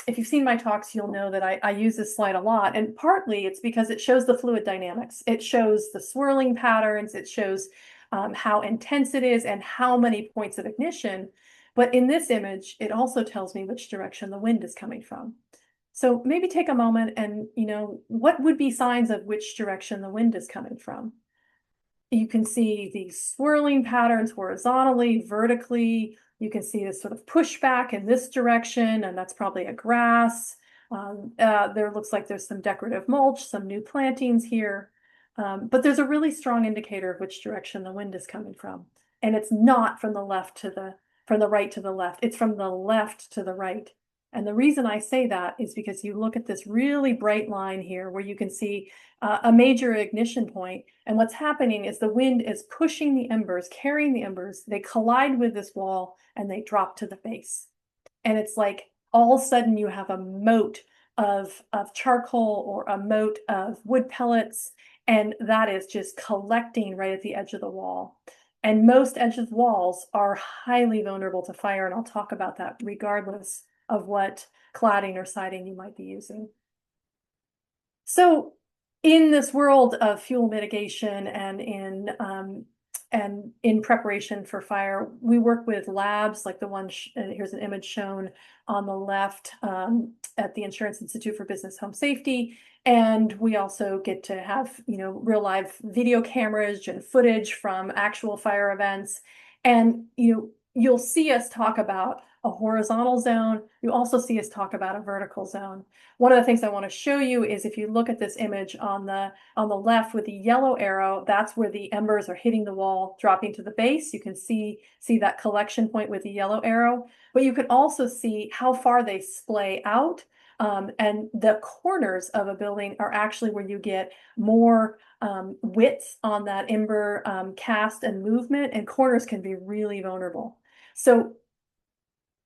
if you've seen my talks, you'll know that I use this slide a lot, and partly it's because it shows the fluid dynamics. It shows the swirling patterns, it shows how intense it is and how many points of ignition. But in this image, it also tells me which direction the wind is coming from. So maybe take a moment and, what would be signs of which direction the wind is coming from? You can see these swirling patterns horizontally, vertically. You can see this sort of pushback in this direction, and that's probably a grass. There looks like there's some decorative mulch, some new plantings here. But there's a really strong indicator of which direction the wind is coming from. And it's not from the right to the left. It's from the left to the right. And the reason I say that is because you look at this really bright line here where you can see a major ignition point. And what's happening is the wind is pushing the embers, carrying the embers. They collide with this wall and they drop to the base. And it's like all of a sudden you have a moat of charcoal or a moat of wood pellets. And that is just collecting right at the edge of the wall. And most edge of walls are highly vulnerable to fire. And I'll talk about that regardless of what cladding or siding you might be using. So in this world of fuel mitigation and in preparation for fire, we work with labs like the one, here's an image shown on the left at the Insurance Institute for Business Home Safety. And we also get to have, real live video cameras and footage from actual fire events. And, you'll see us talk about a horizontal zone. You also see us talk about a vertical zone. One of the things I want to show you is if you look at this image on the left with the yellow arrow, that's where the embers are hitting the wall, dropping to the base. You can see that collection point with the yellow arrow. but you can also see how far they splay out. And the corners of a building are actually where you get more width on that ember cast and movement, and corners can be really vulnerable. So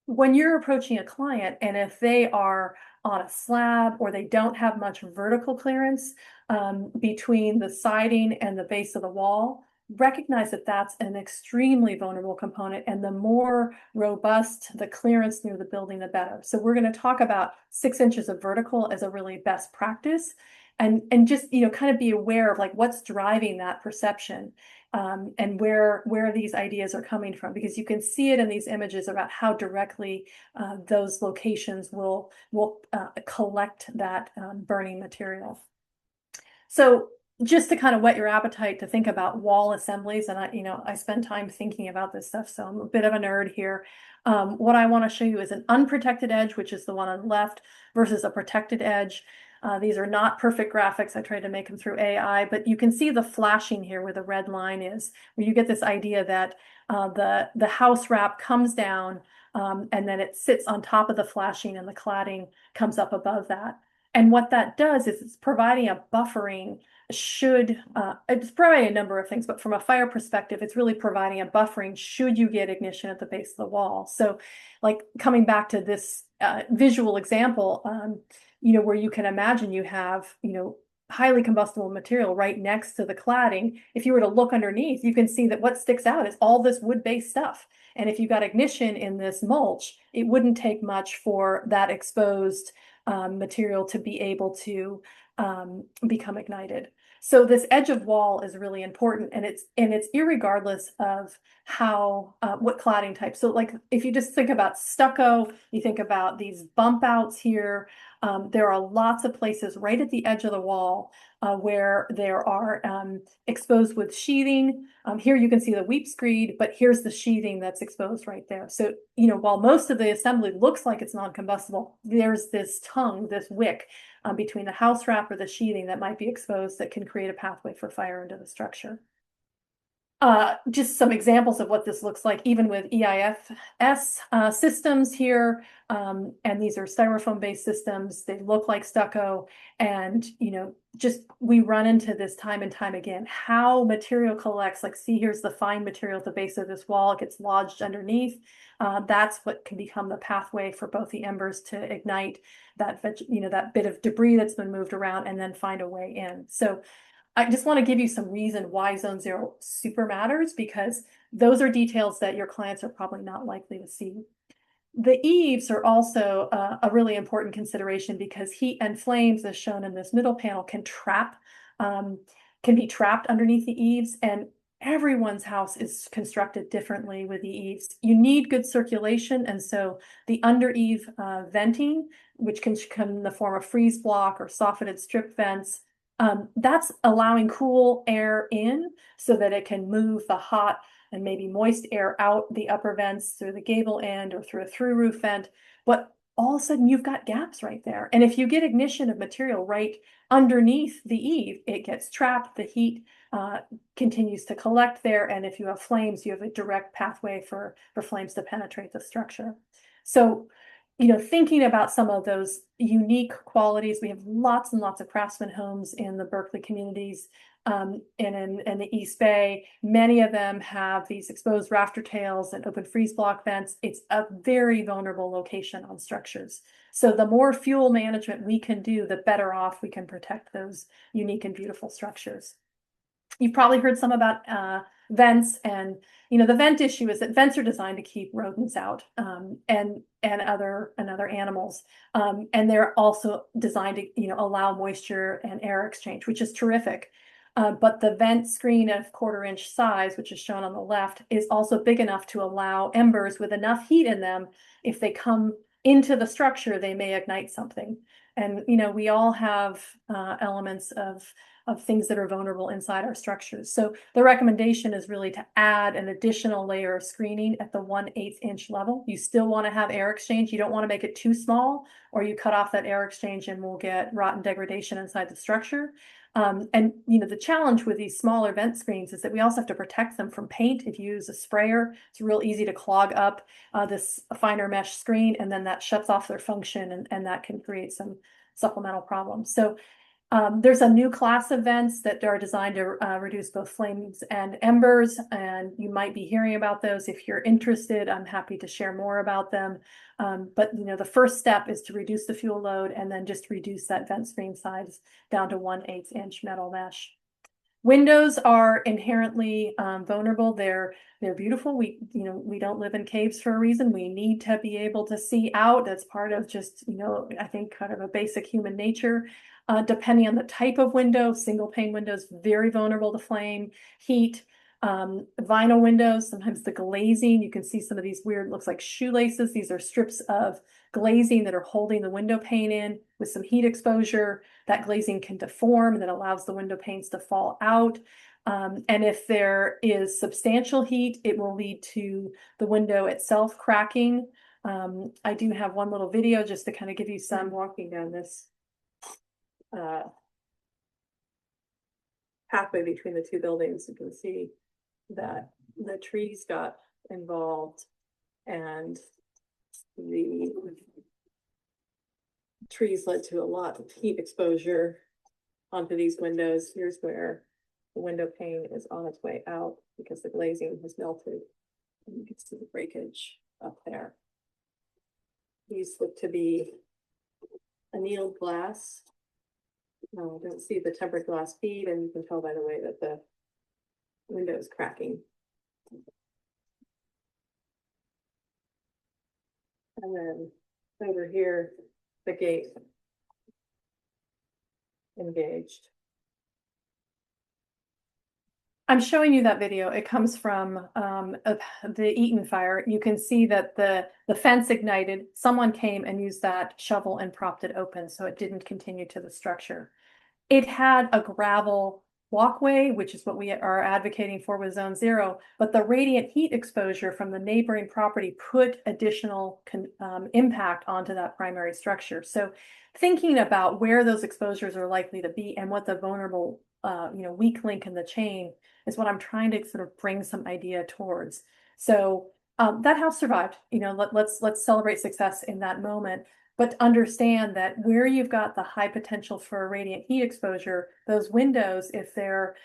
when you're approaching a client, and if they are on a slab or they don't have much vertical clearance between the siding and the base of the wall, recognize that that's an extremely vulnerable component, and the more robust the clearance near the building, the better. So we're going to talk about 6 inches of vertical as a really best practice, and just, you know, kind of be aware of like what's driving that perception. And where these ideas are coming from, because you can see it in these images about how directly those locations will collect that burning material. So just to kind of whet your appetite to think about wall assemblies, and I spend time thinking about this stuff, so I'm a bit of a nerd here. What I want to show you is an unprotected edge, which is the one on the left, versus a protected edge. These are not perfect graphics. I tried to make them through AI, but you can see the flashing here where the red line is, where you get this idea that the house wrap comes down and then it sits on top of the flashing, and the cladding comes up above that. And what that does is it's providing a buffering it's providing a number of things, but from a fire perspective, it's really providing a buffering should you get ignition at the base of the wall. So like coming back to this visual example, where you can imagine you have, highly combustible material right next to the cladding. If you were to look underneath, you can see that what sticks out is all this wood-based stuff. And if you got ignition in this mulch, it wouldn't take much for that exposed material to be able to become ignited. So this edge of wall is really important, and it's irregardless of how what cladding type. So like if you just think about stucco, you think about these bump outs here. There are lots of places right at the edge of the wall where there are exposed with sheathing. Here you can see the weep screed, but here's the sheathing that's exposed right there. So, while most of the assembly looks like it's non-combustible, there's this tongue, this wick between the house wrap or the sheathing that might be exposed that can create a pathway for fire into the structure. Just some examples of what this looks like, even with EIFS systems here. And these are styrofoam-based systems. They look like stucco. And, just we run into this time and time again, how material collects. Like, see, here's the fine material at the base of this wall. It gets lodged underneath. That's what can become the pathway for both the embers to ignite that, that bit of debris that's been moved around and then find a way in. So I just want to give you some reason why Zone 0 super matters, because those are details that your clients are probably not likely to see. The eaves are also a really important consideration, because heat and flames, as shown in this middle panel, can be trapped underneath the eaves, and everyone's house is constructed differently with the eaves. You need good circulation, and so the under eave venting, which can come in the form of freeze block or soffitted strip vents, that's allowing cool air in so that it can move the hot and maybe moist air out the upper vents through the gable end or through a through roof vent. But all of a sudden you've got gaps right there. And if you get ignition of material right underneath the eave, it gets trapped, the heat continues to collect there. And if you have flames, you have a direct pathway for flames to penetrate the structure. So, thinking about some of those unique qualities, we have lots and lots of craftsman homes in the Berkeley communities and in the East Bay. Many of them have these exposed rafter tails and open freeze block vents. It's a very vulnerable location on structures. So the more fuel management we can do, the better off we can protect those unique and beautiful structures. You've probably heard some about vents, and the vent issue is that vents are designed to keep rodents out and other animals, and they're also designed to allow moisture and air exchange, which is terrific. But the vent screen of 1/4 inch size, which is shown on the left, is also big enough to allow embers with enough heat in them. If they come into the structure, they may ignite something. And we all have elements of things that are vulnerable inside our structures. So the recommendation is really to add an additional layer of screening at the 1/8 inch level. You still want to have air exchange. You don't want to make it too small, or you cut off that air exchange and we'll get rot and degradation inside the structure. And the challenge with these smaller vent screens is that we also have to protect them from paint. If you use a sprayer, it's real easy to clog up this finer mesh screen, and then that shuts off their function, and that can create some supplemental problems. So there's a new class of vents that are designed to reduce both flames and embers, and you might be hearing about those. If you're interested, I'm happy to share more about them. But the first step is to reduce the fuel load and then just reduce that vent screen size down to 1/8 inch metal mesh. Windows are inherently vulnerable. They're beautiful. We don't live in caves for a reason. We need to be able to see out. That's part of just I think kind of a basic human nature. Depending on the type of window, single pane windows, very vulnerable to flame, heat. Vinyl windows, sometimes the glazing, you can see some of these weird, looks like shoelaces. These are strips of glazing that are holding the window pane in with some heat exposure. That glazing can deform and that allows the window panes to fall out. And if there is substantial heat, it will lead to the window itself cracking. I do have one little video just to kind of give you some walking down this pathway between the two buildings. You can see that the trees got involved and the trees led to a lot of heat exposure onto these windows. Here's where the window pane is on its way out because the glazing has melted. And you can see the breakage up there. These look to be annealed glass. No, I don't see the tempered glass bead, and you can tell by the way that the window is cracking. And then over here, the gate engaged. I'm showing you that video. It comes from the Eaton fire. You can see that the fence ignited. Someone came and used that shovel and propped it open so it didn't continue to the structure. It had a gravel walkway, which is what we are advocating for with Zone 0, but the radiant heat exposure from the neighboring property put additional impact onto that primary structure. So thinking about where those exposures are likely to be and what the vulnerable weak link in the chain is what I'm trying to sort of bring some idea towards. So that house survived. Let's celebrate success in that moment. But understand that where you've got the high potential for radiant heat exposure, those windows, if they're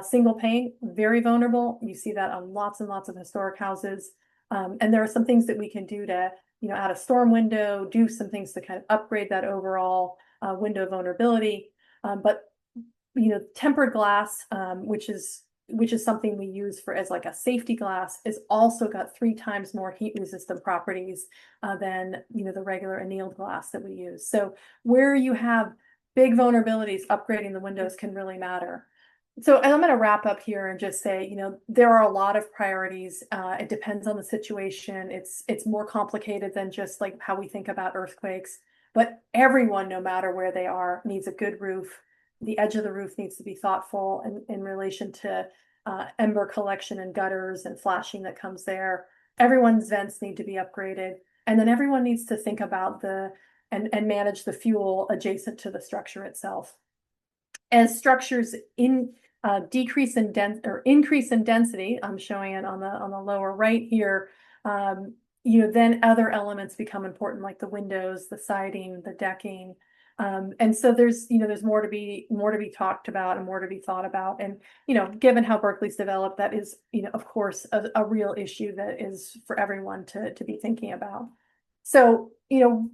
single pane, very vulnerable. You see that on lots and lots of historic houses. And there are some things that we can do to, add a storm window, do some things to kind of upgrade that overall window vulnerability. But tempered glass, which is something we use for as like a safety glass, is also got 3 times more heat resistant properties than the regular annealed glass that we use. So where you have big vulnerabilities, upgrading the windows can really matter. So I'm going to wrap up here and just say, there are a lot of priorities. It depends on the situation. It's more complicated than just like how we think about earthquakes. But everyone, no matter where they are, needs a good roof. The edge of the roof needs to be thoughtful in relation to ember collection and gutters and flashing that comes there. Everyone's vents need to be upgraded. And then everyone needs to think about and manage the fuel adjacent to the structure itself. As structures increase in density, I'm showing it on the lower right here, then other elements become important, like the windows, the siding, the decking. And so there's more to be talked about and more to be thought about. And, given how Berkeley's developed, that is, of course, a real issue that is for everyone to be thinking about. So,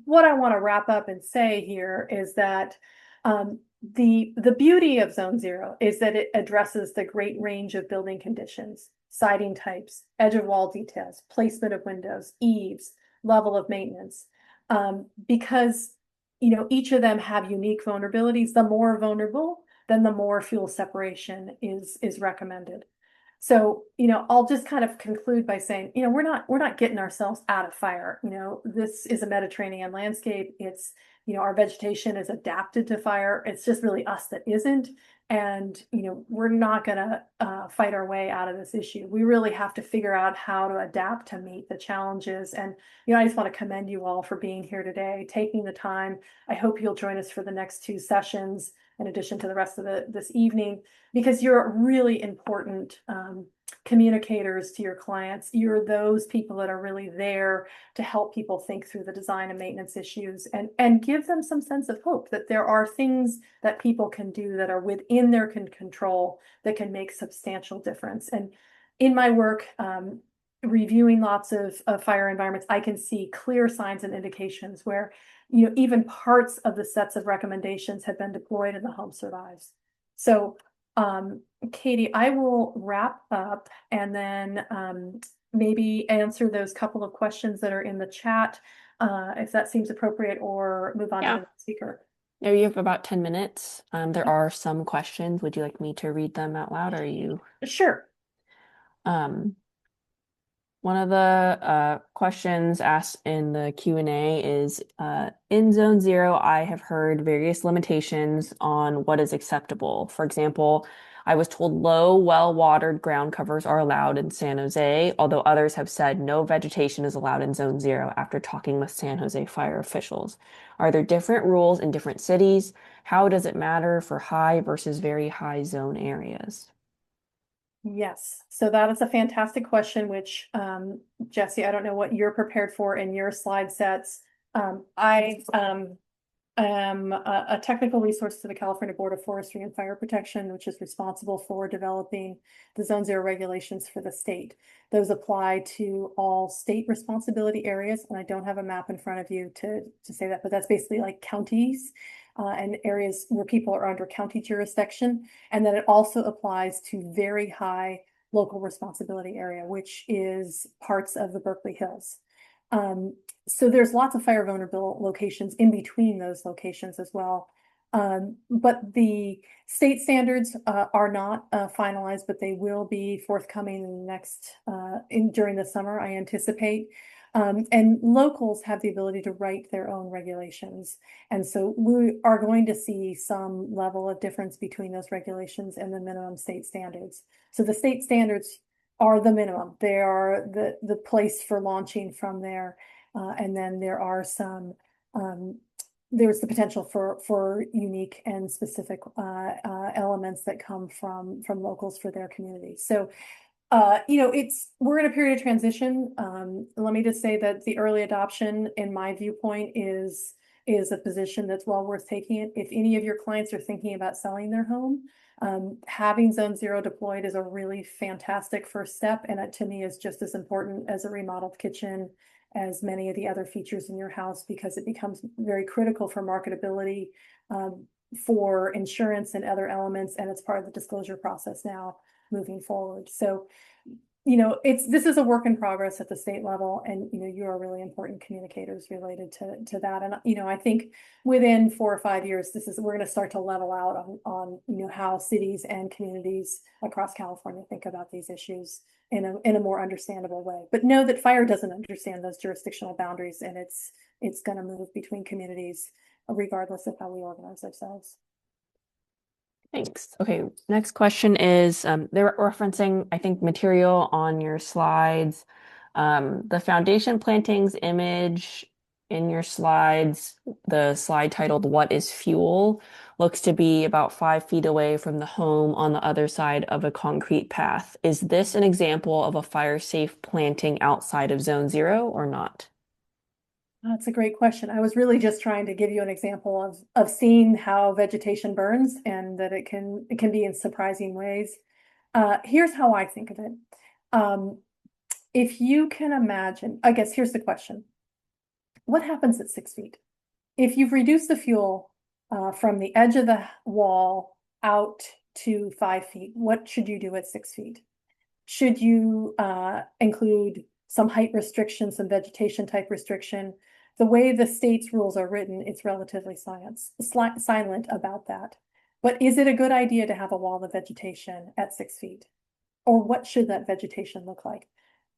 what I want to wrap up and say here is that the beauty of Zone 0 is that it addresses the great range of building conditions, siding types, edge of wall details, placement of windows, eaves, level of maintenance, because each of them have unique vulnerabilities. The more vulnerable, then the more fuel separation is recommended. So, I'll just kind of conclude by saying, we're not getting ourselves out of fire. This is a Mediterranean landscape. It's, our vegetation is adapted to fire. It's just really us that isn't. And, we're not going to fight our way out of this issue. We really have to figure out how to adapt to meet the challenges. And, I just want to commend you all for being here today, taking the time. I hope you'll join us for the next 2 sessions. in addition to the rest of this evening, because you're really important communicators to your clients. You're those people that are really there to help people think through the design and maintenance issues and give them some sense of hope that there are things that people can do that are within their control that can make substantial difference. And in my work, reviewing lots of fire environments, I can see clear signs and indications where, even parts of the sets of recommendations have been deployed and the home survives. So, Katie, I will wrap up and then maybe answer those couple of questions that are in the chat, if that seems appropriate, or move on to the next speaker. Now you have about 10 minutes. There are some questions. Would you like me to read them out loud, or are you? Sure. One of the questions asked in the Q&A is, in Zone 0, I have heard various limitations on what is acceptable. For example, I was told low, well-watered ground covers are allowed in San Jose, although others have said no vegetation is allowed in Zone 0 after talking with San Jose fire officials. Are there different rules in different cities? How does it matter for high versus very high zone areas? Yes, so that is a fantastic question, which, Jessie, I don't know what you're prepared for in your slide sets. I am a technical resource to the California Board of Forestry and Fire Protection, which is responsible for developing the Zone 0 regulations for the state. Those apply to all state responsibility areas, and I don't have a map in front of you to say that, but that's basically like counties and areas where people are under county jurisdiction. And then it also applies to very high local responsibility area, which is parts of the Berkeley Hills. So there's lots of fire vulnerable locations in between those locations as well. But the state standards are not finalized, but they will be forthcoming in the next during the summer, I anticipate. And locals have the ability to write their own regulations. And so we are going to see some level of difference between those regulations and the minimum state standards. So the state standards are the minimum. They are the place for launching from there. And then there are some, there's the potential for unique and specific elements that come from locals for their community. So we're in a period of transition. Let me just say that the early adoption, in my viewpoint, is a position that's well worth taking. If any of your clients are thinking about selling their home, having Zone 0 deployed is a really fantastic first step, and to me is just as important as a remodeled kitchen, as many of the other features in your house, because it becomes very critical for marketability, for insurance and other elements, and it's part of the disclosure process now moving forward. So, this is a work in progress at the state level, and you are really important communicators related to that. And I think within 4 or 5 years, we're going to start to level out on how cities and communities across California think about these issues in a more understandable way. But know that fire doesn't understand those jurisdictional boundaries, and it's going to move between communities regardless of how we organize ourselves. Thanks. Okay, next question is, they're referencing, I think, material on your slides. The foundation plantings image in your slides, the slide titled "What is Fuel?" looks to be about 5 feet away from the home on the other side of a concrete path. Is this an example of a fire-safe planting outside of Zone 0 or not? That's a great question. I was really just trying to give you an example of seeing how vegetation burns, and that it can be in surprising ways. Here's how I think of it. If you can imagine, I guess here's the question. What happens at 6 feet? If you've reduced the fuel from the edge of the wall out to 5 feet, what should you do at 6 feet? Should you include some height restriction, some vegetation type restriction? The way the state's rules are written, it's relatively silent about that. But is it a good idea to have a wall of vegetation at 6 feet? Or what should that vegetation look like?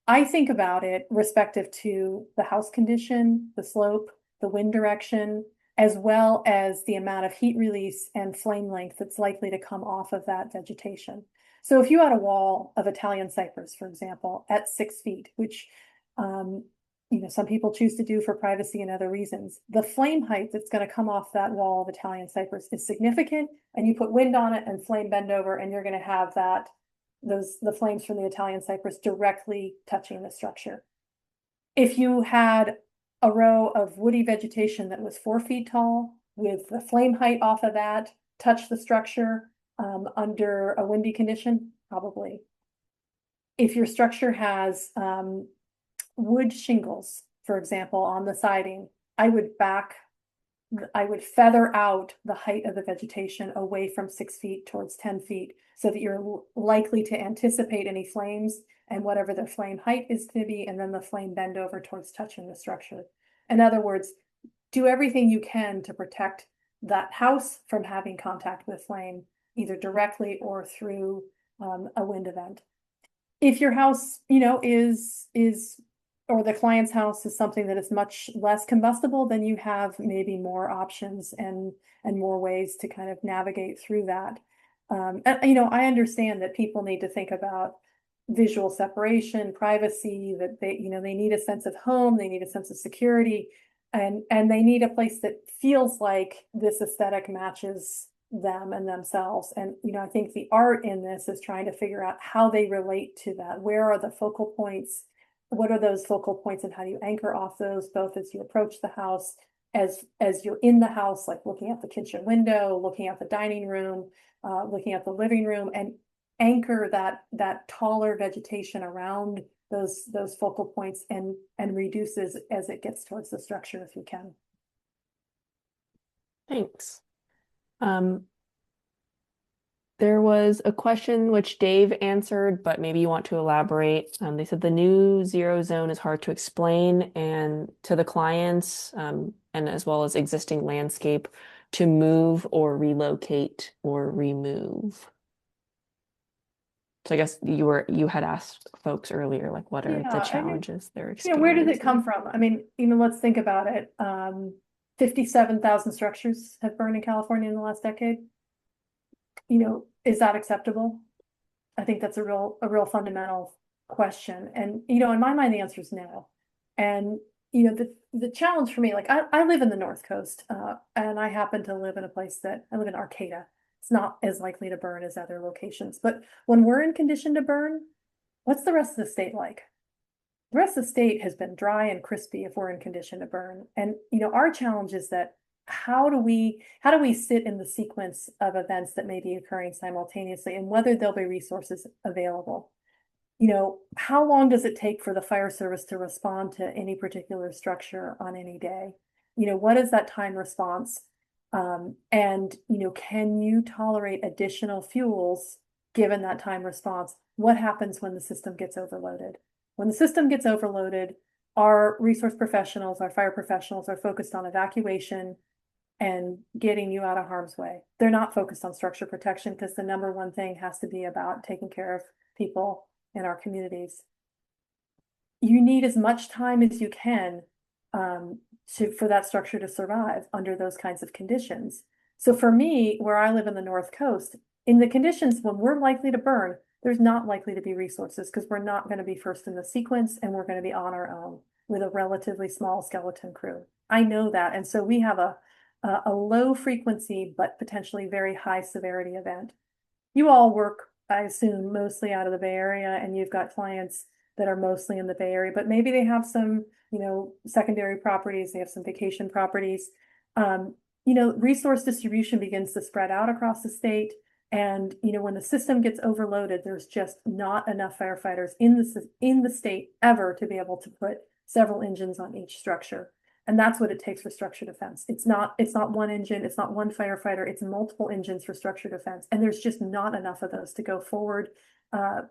I think about it respective to the house condition, the slope, the wind direction, as well as the amount of heat release and flame length that's likely to come off of that vegetation. So if you had a wall of Italian cypress, for example, at 6 feet, which some people choose to do for privacy and other reasons. The flame height that's going to come off that wall of Italian cypress is significant, and you put wind on it and flame bend over, and you're going to have the flames from the Italian cypress directly touching the structure. If you had a row of woody vegetation that was 4 feet tall with the flame height off of that, touch the structure under a windy condition, probably. If your structure has wood shingles, for example, on the siding, I would feather out the height of the vegetation away from 6 feet towards 10 feet so that you're likely to anticipate any flames and whatever their flame height is going to be, and then the flame bend over towards touching the structure. In other words, do everything you can to protect that house from having contact with flame, either directly or through a wind event. If your house, or the client's house is something that is much less combustible, then you have maybe more options and more ways to kind of navigate through that. I understand that people need to think about visual separation, privacy, that they need a sense of home, they need a sense of security, and they need a place that feels like this aesthetic matches them and themselves. And I think the art in this is trying to figure out how they relate to that. Where are the focal points? What are those focal points, and how do you anchor off those, both as you approach the house, as you're in the house, like looking at the kitchen window, looking at the dining room, looking at the living room, and anchor that taller vegetation around those focal points and reduces as it gets towards the structure if you can. Thanks. There was a question which Dave answered, but maybe you want to elaborate. They said the new zero zone is hard to explain and to the clients, and as well as existing landscape, to move or relocate or remove. So I guess you had asked folks earlier, like, what are the challenges they're experiencing? Where does it come from? I mean, let's think about it. 57,000 structures have burned in California in the last decade. Is that acceptable? I think that's a real fundamental question. And, in my mind, the answer is no. And, the challenge for me, like I live in the North Coast, and I happen to live in a place that I live in Arcata. It's not as likely to burn as other locations, but when we're in condition to burn, what's the rest of the state like? The rest of the state has been dry and crispy if we're in condition to burn. And, our challenge is that how do we sit in the sequence of events that may be occurring simultaneously, and whether there'll be resources available? How long does it take for the fire service to respond to any particular structure on any day? What is that time response? And, can you tolerate additional fuels given that time response? What happens when the system gets overloaded? When the system gets overloaded, our resource professionals, our fire professionals are focused on evacuation and getting you out of harm's way. They're not focused on structure protection, because the number one thing has to be about taking care of people in our communities. You need as much time as you can for that structure to survive under those kinds of conditions. So for me, where I live in the North Coast, in the conditions when we're likely to burn, there's not likely to be resources, because we're not going to be first in the sequence, and we're going to be on our own with a relatively small skeleton crew. I know that. And so we have a low frequency, but potentially very high severity event. You all work, I assume, mostly out of the Bay Area, and you've got clients that are mostly in the Bay Area, but maybe they have some, secondary properties, they have some vacation properties. Resource distribution begins to spread out across the state. And, when the system gets overloaded, there's just not enough firefighters in the state ever to be able to put several engines on each structure. And that's what it takes for structure defense. It's not one engine, it's not one firefighter, it's multiple engines for structure defense. And there's just not enough of those to go forward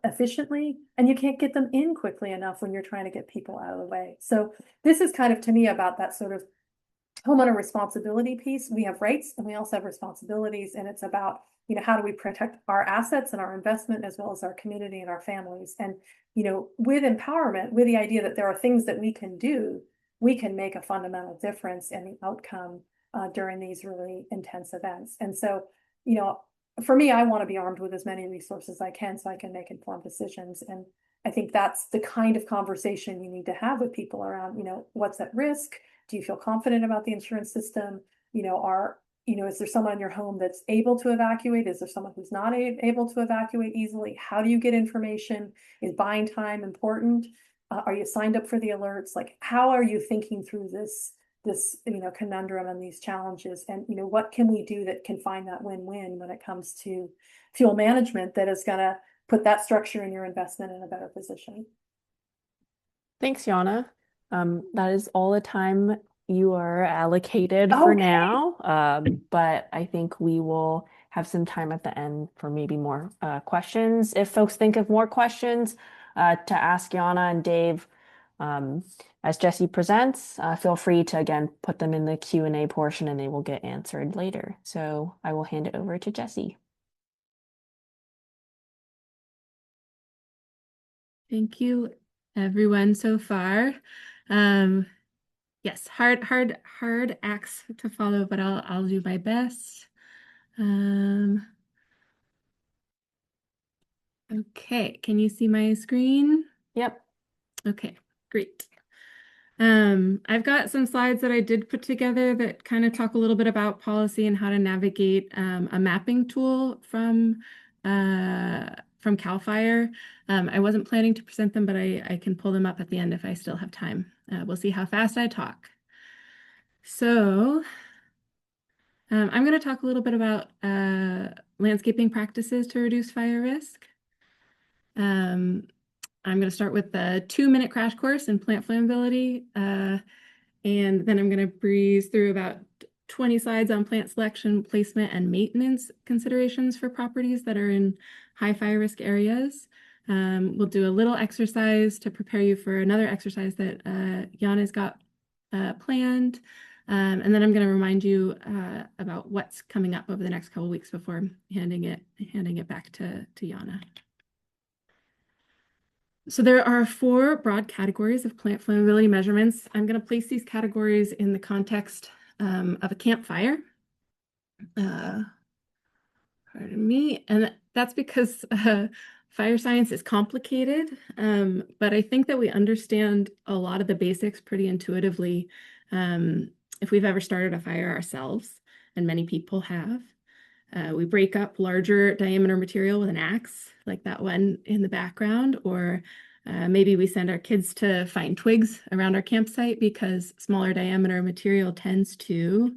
efficiently. And you can't get them in quickly enough when you're trying to get people out of the way. So this is kind of, to me, about that sort of homeowner responsibility piece. We have rights and we also have responsibilities, and it's about, how do we protect our assets and our investment, as well as our community and our families. And, with empowerment, with the idea that there are things that we can do, we can make a fundamental difference in the outcome during these really intense events. And so, for me, I want to be armed with as many resources as I can so I can make informed decisions. And I think that's the kind of conversation you need to have with people around, what's at risk? Do you feel confident about the insurance system? Is there someone in your home that's able to evacuate? Is there someone who's not able to evacuate easily? How do you get information? Is buying time important? Are you signed up for the alerts? Like, how are you thinking through this conundrum and these challenges? And, what can we do that can find that win-win when it comes to fuel management that is going to put that structure in your investment in a better position? Thanks, Yana. That is all the time you are allocated for now. But I think we will have some time at the end for maybe more questions. If folks think of more questions to ask Yana and Dave as Jessie presents, feel free to, again, put them in the Q&A portion and they will get answered later. So I will hand it over to Jessie. Thank you, everyone, so far. Yes, hard acts to follow, but I'll do my best. Okay, can you see my screen? Yep. Okay, great. I've got some slides that I did put together that kind of talk a little bit about policy and how to navigate a mapping tool from CAL FIRE. I wasn't planning to present them, but I can pull them up at the end if I still have time. We'll see how fast I talk. So I'm going to talk a little bit about landscaping practices to reduce fire risk. I'm going to start with the 2-minute crash course in plant flammability, and then I'm going to breeze through about 20 slides on plant selection, placement, and maintenance considerations for properties that are in high fire risk areas. We'll do a little exercise to prepare you for another exercise that Yana's got planned. And then I'm going to remind you about what's coming up over the next couple of weeks before handing it back to Yana. So there are 4 broad categories of plant flammability measurements. I'm going to place these categories in the context of a campfire. Pardon me. And that's because fire science is complicated, but I think that we understand a lot of the basics pretty intuitively if we've ever started a fire ourselves, and many people have. We break up larger diameter material with an axe, like that one in the background, or maybe we send our kids to find twigs around our campsite because smaller diameter material tends to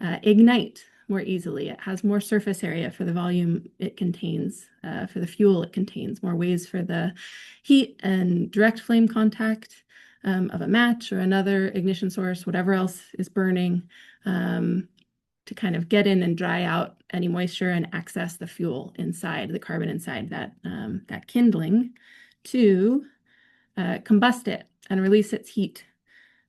ignite more easily. It has more surface area for the volume it contains, for the fuel it contains, more ways for the heat and direct flame contact of a match or another ignition source, whatever else is burning, to kind of get in and dry out any moisture and access the fuel inside, the carbon inside that kindling, to combust it and release its heat.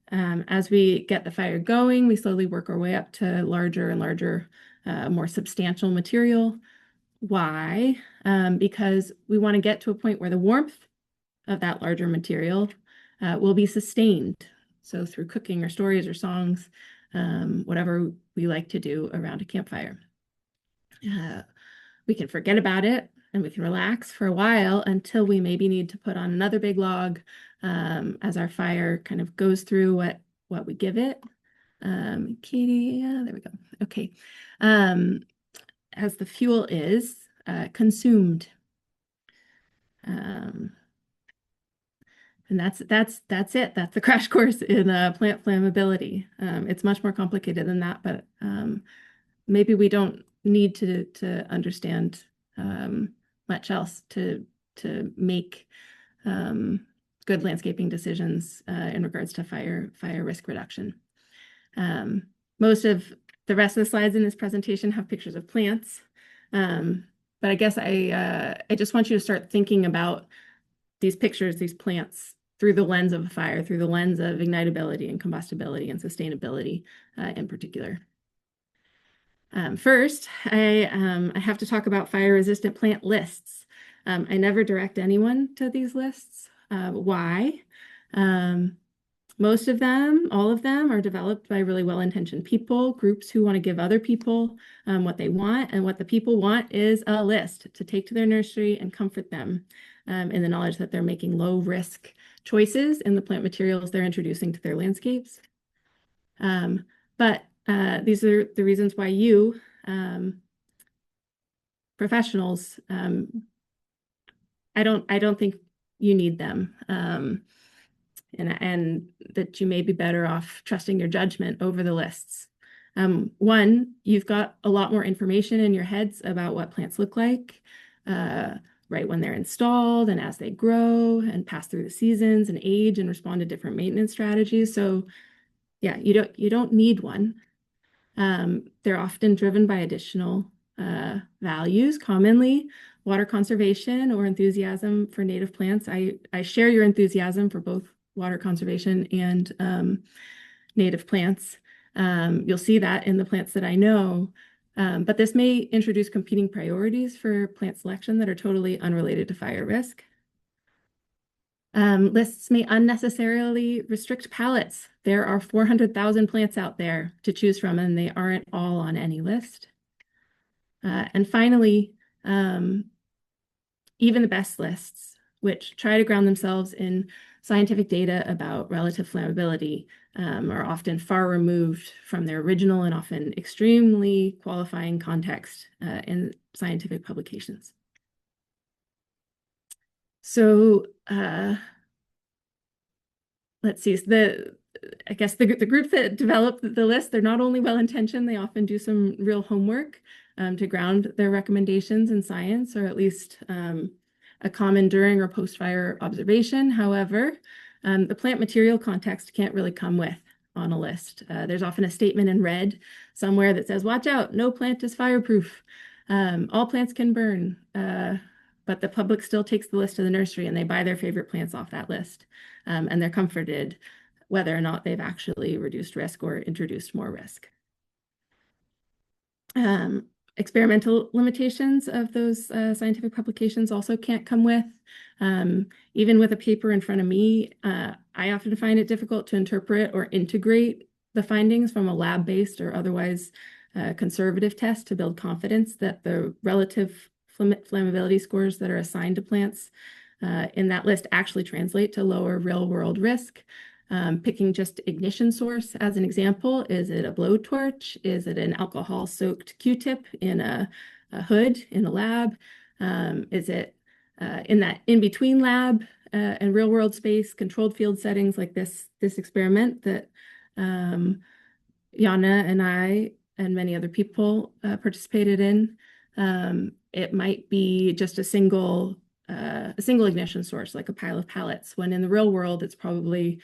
As we get the fire going, we slowly work our way up to larger and larger, more substantial material. Why? Because we want to get to a point where the warmth of that larger material will be sustained. So through cooking or stories or songs, whatever we like to do around a campfire. We can forget about it and we can relax for a while until we maybe need to put on another big log as our fire kind of goes through what we give it. Katie, there we go. Okay. As the fuel is consumed. And that's it. That's the crash course in plant flammability. It's much more complicated than that, but maybe we don't need to understand much else to make good landscaping decisions in regards to fire risk reduction. Most of the rest of the slides in this presentation have pictures of plants, but I guess I just want you to start thinking about these pictures, these plants, through the lens of a fire, through the lens of ignitability and combustibility and sustainability in particular. First, I have to talk about fire-resistant plant lists. I never direct anyone to these lists. Why? Most of them, all of them, are developed by really well-intentioned people, groups who want to give other people what they want, and what the people want is a list to take to their nursery and comfort them. in the knowledge that they're making low risk choices in the plant materials they're introducing to their landscapes. But these are the reasons why you, professionals, I don't think you need them. And that you may be better off trusting your judgment over the lists. One, you've got a lot more information in your heads about what plants look like, right when they're installed and as they grow and pass through the seasons and age and respond to different maintenance strategies. So yeah, you don't need one. They're often driven by additional values, commonly water conservation or enthusiasm for native plants. I share your enthusiasm for both water conservation and native plants. You'll see that in the plants that I know, but this may introduce competing priorities for plant selection that are totally unrelated to fire risk. Lists may unnecessarily restrict palettes. There are 400,000 plants out there to choose from, and they aren't all on any list. And finally, even the best lists, which try to ground themselves in scientific data about relative flammability, are often far removed from their original and often extremely qualifying context in scientific publications. So let's see, I guess the group that developed the list, they're not only well-intentioned, they often do some real homework to ground their recommendations in science, or at least a common during or post-fire observation. However, the plant material context can't really come with on a list. There's often a statement in red somewhere that says, watch out, no plant is fireproof. All plants can burn. But the public still takes the list to the nursery and they buy their favorite plants off that list. And they're comforted whether or not they've actually reduced risk or introduced more risk. Experimental limitations of those scientific publications also can't come with. Even with a paper in front of me, I often find it difficult to interpret or integrate the findings from a lab-based or otherwise conservative test to build confidence that the relative flammability scores that are assigned to plants in that list actually translate to lower real-world risk. Picking just ignition source as an example, is it a blowtorch? Is it an alcohol-soaked Q-tip in a hood in a lab? Is it in that in-between lab and real-world space, controlled field settings like this experiment that Yana and I and many other people participated in? It might be just a single ignition source, like a pile of pallets, when in the real world, it's probably,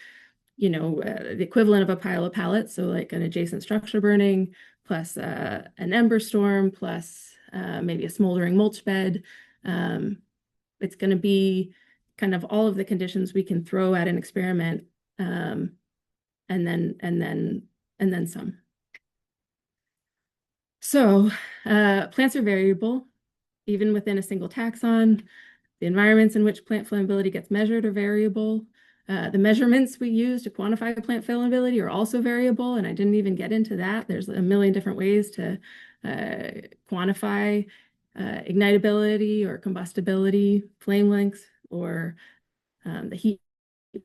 the equivalent of a pile of pallets. So like an adjacent structure burning, plus an ember storm, plus maybe a smoldering mulch bed. It's going to be kind of all of the conditions we can throw at an experiment, and then some. So plants are variable, even within a single taxon. The environments in which plant flammability gets measured are variable. The measurements we use to quantify plant flammability are also variable, and I didn't even get into that. There's a million different ways to quantify ignitability or combustibility, flame length, or the heat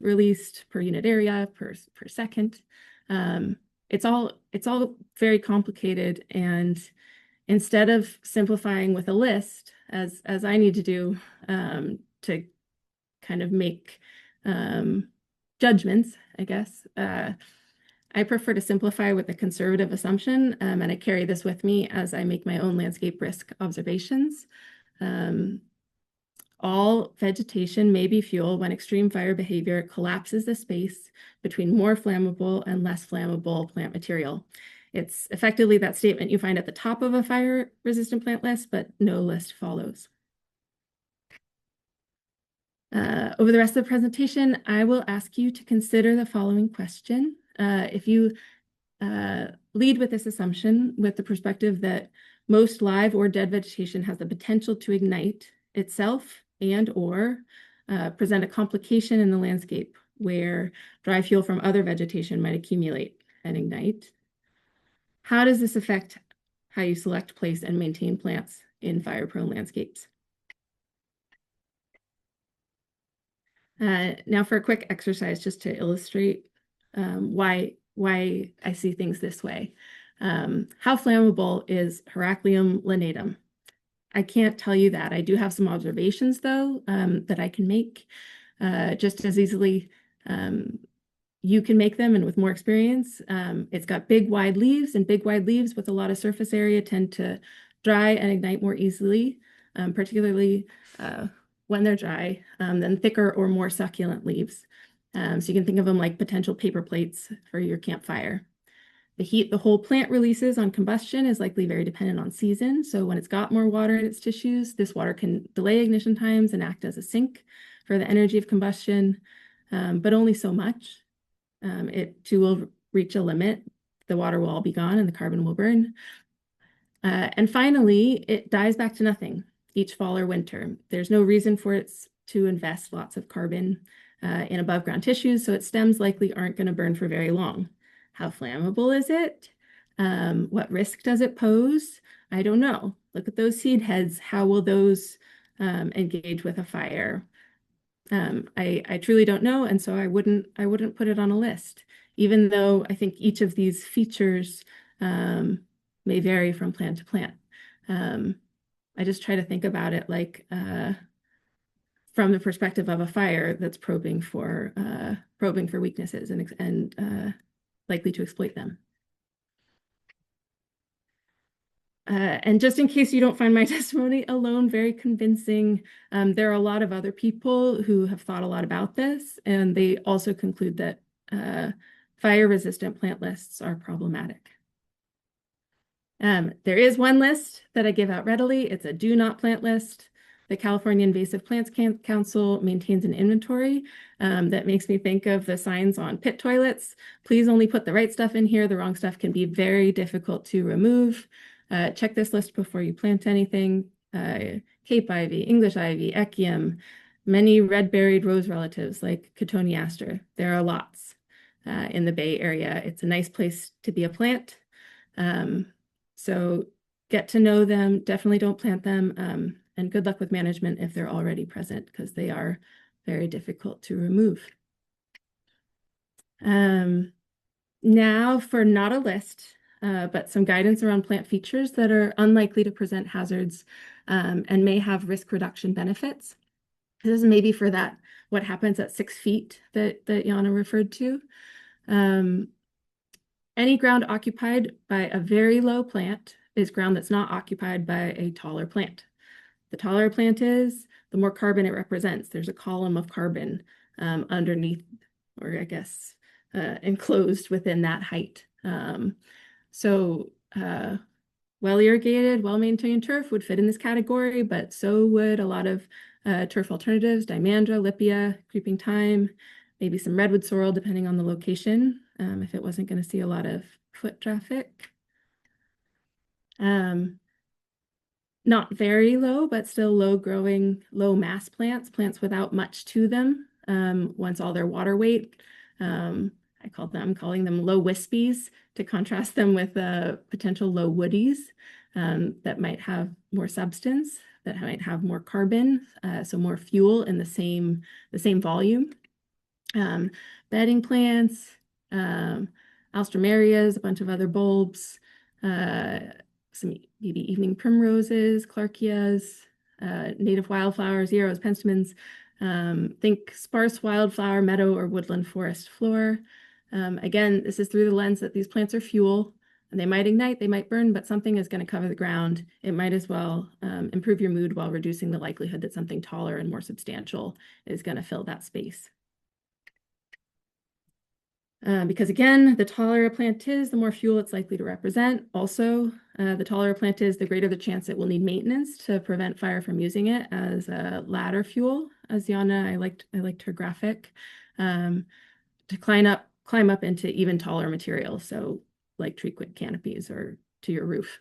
released per unit area per second. It's all very complicated, and instead of simplifying with a list, as I need to do to kind of make judgments, I guess, I prefer to simplify with a conservative assumption, and I carry this with me as I make my own landscape risk observations. All vegetation may be fuel when extreme fire behavior collapses the space between more flammable and less flammable plant material. It's effectively that statement you find at the top of a fire-resistant plant list, but no list follows. Over the rest of the presentation, I will ask you to consider the following question. If you lead with this assumption, with the perspective that most live or dead vegetation has the potential to ignite itself and or present a complication in the landscape where dry fuel from other vegetation might accumulate and ignite, how does this affect how you select, place, and maintain plants in fire-prone landscapes? Now for a quick exercise just to illustrate why I see things this way. How flammable is Heracleum linatum? I can't tell you that. I do have some observations though that I can make just as easily. You can make them, and with more experience. It's got big wide leaves, and big wide leaves with a lot of surface area tend to dry and ignite more easily, particularly when they're dry, than thicker or more succulent leaves. So you can think of them like potential paper plates for your campfire. The heat the whole plant releases on combustion is likely very dependent on season. So when it's got more water in its tissues, this water can delay ignition times and act as a sink for the energy of combustion, but only so much. It too will reach a limit. The water will all be gone and the carbon will burn. And finally, it dies back to nothing each fall or winter. There's no reason for it to invest lots of carbon in above ground tissues, so its stems likely aren't going to burn for very long. How flammable is it? What risk does it pose? I don't know. Look at those seed heads. How will those engage with a fire? I truly don't know, and so I wouldn't put it on a list, even though I think each of these features may vary from plant to plant. I just try to think about it like from the perspective of a fire that's probing for weaknesses and likely to exploit them. And just in case you don't find my testimony alone very convincing, there are a lot of other people who have thought a lot about this, and they also conclude that fire-resistant plant lists are problematic. There is one list that I give out readily. It's a do not plant list. The California Invasive Plants Council maintains an inventory that makes me think of the signs on pit toilets. Please only put the right stuff in here. The wrong stuff can be very difficult to remove. Check this list before you plant anything. Cape ivy, English ivy, echium, many red-berried rose relatives like cotoneaster. There are lots in the Bay Area. It's a nice place to be a plant. So get to know them. Definitely don't plant them. And good luck with management if they're already present, because they are very difficult to remove. Now for not a list, but some guidance around plant features that are unlikely to present hazards and may have risk reduction benefits. This is maybe for that, what happens at 6 feet that Yana referred to. Any ground occupied by a very low plant is ground that's not occupied by a taller plant. The taller a plant is, the more carbon it represents. There's a column of carbon underneath, or I guess enclosed within that height. So well-irrigated, well-maintained turf would fit in this category, but so would a lot of turf alternatives, dimandra, lipia, creeping thyme, maybe some redwood sorrel, depending on the location, if it wasn't going to see a lot of foot traffic. Not very low, but still low-growing, low-mass plants without much to them. Once all their water weight, I'm calling them low wispies to contrast them with potential low woodies that might have more substance, that might have more carbon, so more fuel in the same volume. Bedding plants, alstromerias, a bunch of other bulbs, some maybe evening primroses, clarkias, native wildflowers, yarrows, penstemons. Think sparse wildflower, meadow, or woodland forest floor. Again, this is through the lens that these plants are fuel, and they might ignite, they might burn, but something is going to cover the ground. It might as well improve your mood while reducing the likelihood that something taller and more substantial is going to fill that space. Because again, the taller a plant is, the more fuel it's likely to represent. Also, the taller a plant is, the greater the chance it will need maintenance to prevent fire from using it as a ladder fuel. As Yana, I liked her graphic, to climb up into even taller materials, so like tree quick canopies or to your roof.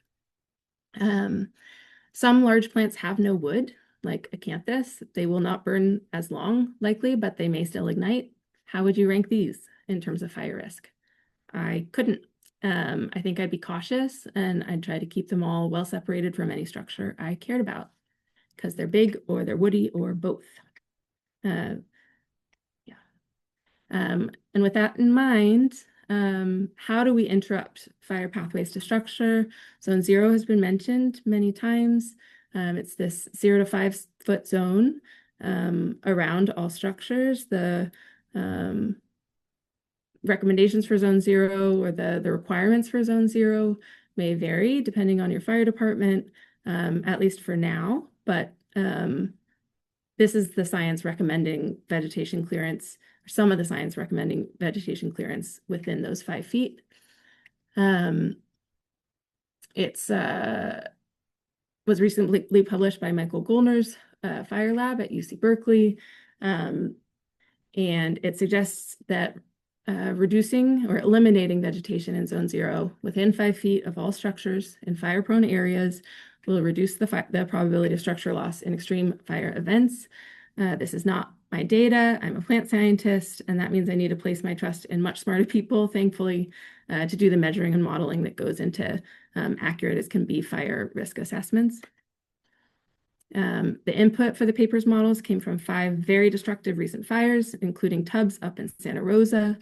Some large plants have no wood, like acanthus. They will not burn as long, likely, but they may still ignite. How would you rank these in terms of fire risk? I couldn't. I think I'd be cautious, and I'd try to keep them all well separated from any structure I cared about, because they're big or they're woody or both. And with that in mind, how do we interrupt fire pathways to structure? Zone 0 has been mentioned many times. It's this 0 to 5 foot zone around all structures. The recommendations for Zone 0 or the requirements for Zone 0 may vary depending on your fire department, at least for now. But this is the science recommending vegetation clearance, or some of the science recommending vegetation clearance within those 5 feet. It's was recently published by Michael Goldner's Fire Lab at UC Berkeley, and it suggests that reducing or eliminating vegetation in Zone 0 within 5 feet of all structures in fire-prone areas will reduce the probability of structure loss in extreme fire events. This is not my data. I'm a plant scientist, and that means I need to place my trust in much smarter people, thankfully, to do the measuring and modeling that goes into accurate as can be fire risk assessments. The input for the paper's models came from 5 very destructive recent fires, including Tubbs up in Santa Rosa.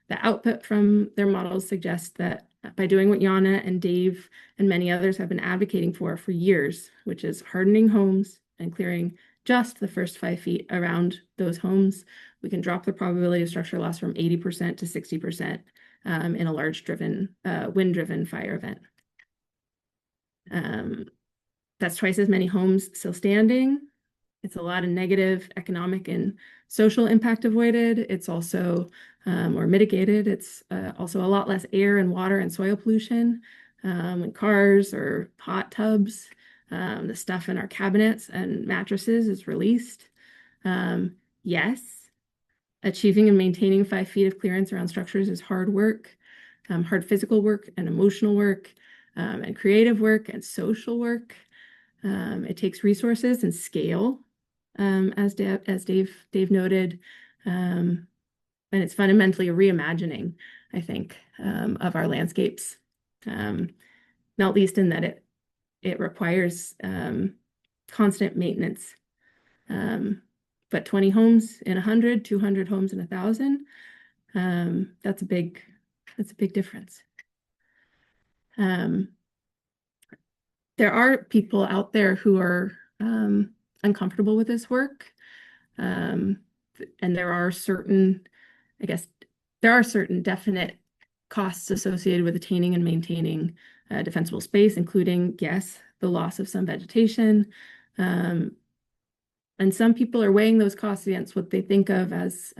The output from their models suggests that by doing what Yana and Dave and many others have been advocating for years, which is hardening homes and clearing just the first 5 feet around those homes, we can drop the probability of structure loss from 80% to 60% in a large wind-driven fire event. That's twice as many homes still standing. It's a lot of negative economic and social impact avoided. It's also, or mitigated. It's also a lot less air and water and soil pollution in cars or hot tubs. The stuff in our cabinets and mattresses is released. Yes, achieving and maintaining 5 feet of clearance around structures is hard work, hard physical work and emotional work, and creative work and social work. It takes resources and scale, as Dave noted, and it's fundamentally a reimagining, I think, of our landscapes, not least in that it requires constant maintenance. But 20 homes in 100, 200 homes in 1,000, that's a big difference. There are people out there who are uncomfortable with this work. And there are certain definite costs associated with attaining and maintaining defensible space, including, yes, the loss of some vegetation. And some people are weighing those costs against what they think of as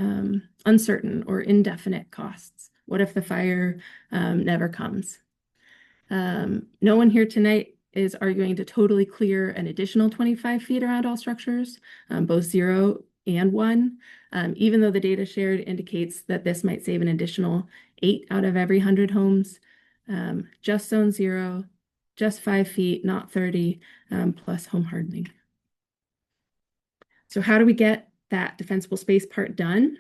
uncertain or indefinite costs. What if the fire never comes? No one here tonight is arguing to totally clear an additional 25 feet around all structures, both 0 and 1, even though the data shared indicates that this might save an additional 8 out of every 100 homes. Just Zone 0, just 5 feet, not 30, plus home hardening. So how do we get that defensible space part done?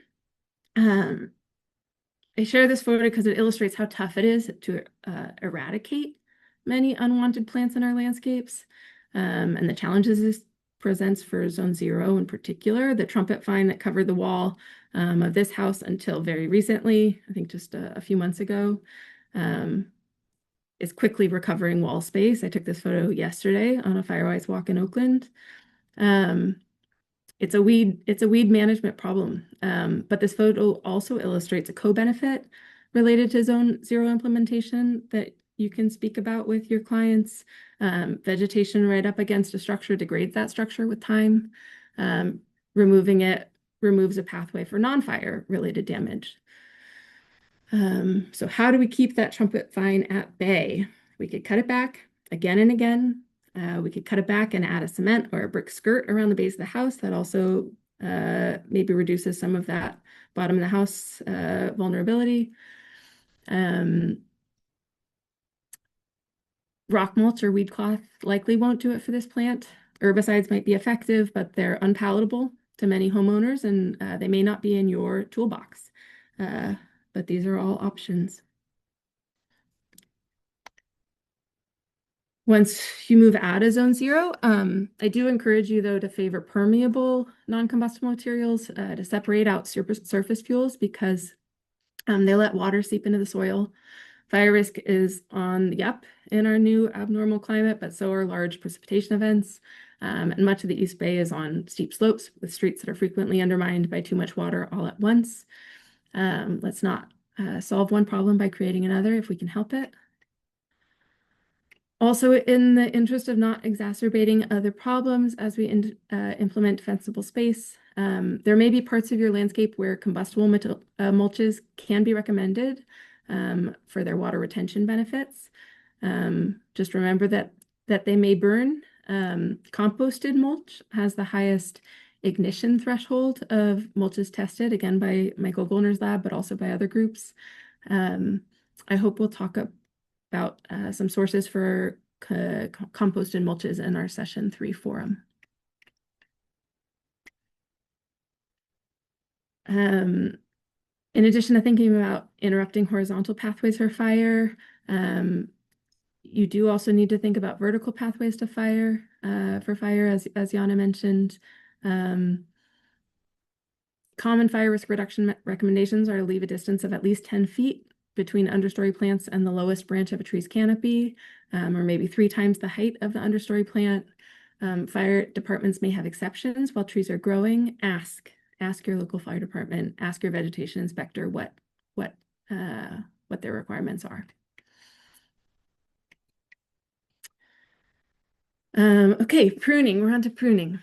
I share this photo because it illustrates how tough it is to eradicate many unwanted plants in our landscapes, and the challenges this presents for Zone 0 in particular. The trumpet vine that covered the wall of this house until very recently, I think just a few months ago, is quickly recovering wall space. I took this photo yesterday on a Firewise walk in Oakland. It's a weed management problem, but this photo also illustrates a co-benefit related to Zone 0 implementation that you can speak about with your clients. Vegetation right up against a structure degrades that structure with time. Removing it removes a pathway for non-fire related damage. So how do we keep that trumpet vine at bay? We could cut it back again and again. We could cut it back and add a cement or a brick skirt around the base of the house. That also maybe reduces some of that bottom of the house vulnerability. Rock mulch or weed cloth likely won't do it for this plant. Herbicides might be effective, but they're unpalatable to many homeowners, and they may not be in your toolbox. But these are all options. Once you move out of zone 0, I do encourage you, though, to favor permeable non-combustible materials to separate out surface fuels because they let water seep into the soil. Fire risk is on the up in our new abnormal climate, but so are large precipitation events. And much of the East Bay is on steep slopes with streets that are frequently undermined by too much water all at once. Let's not solve one problem by creating another if we can help it. Also, in the interest of not exacerbating other problems as we implement defensible space, there may be parts of your landscape where combustible mulches can be recommended for their water retention benefits. Just remember that they may burn. Composted mulch has the highest ignition threshold of mulches tested, again by Michael Gollner's lab, but also by other groups. I hope we'll talk about some sources for composted mulches in our session 3 forum. In addition to thinking about interrupting horizontal pathways for fire, you do also need to think about vertical pathways to fire, as Yana mentioned. Common fire risk reduction recommendations are to leave a distance of at least 10 feet between understory plants and the lowest branch of a tree's canopy, or maybe 3 times the height of the understory plant. Fire departments may have exceptions while trees are growing. Ask your local fire department, ask your vegetation inspector what their requirements are. Okay, pruning, we're on to pruning.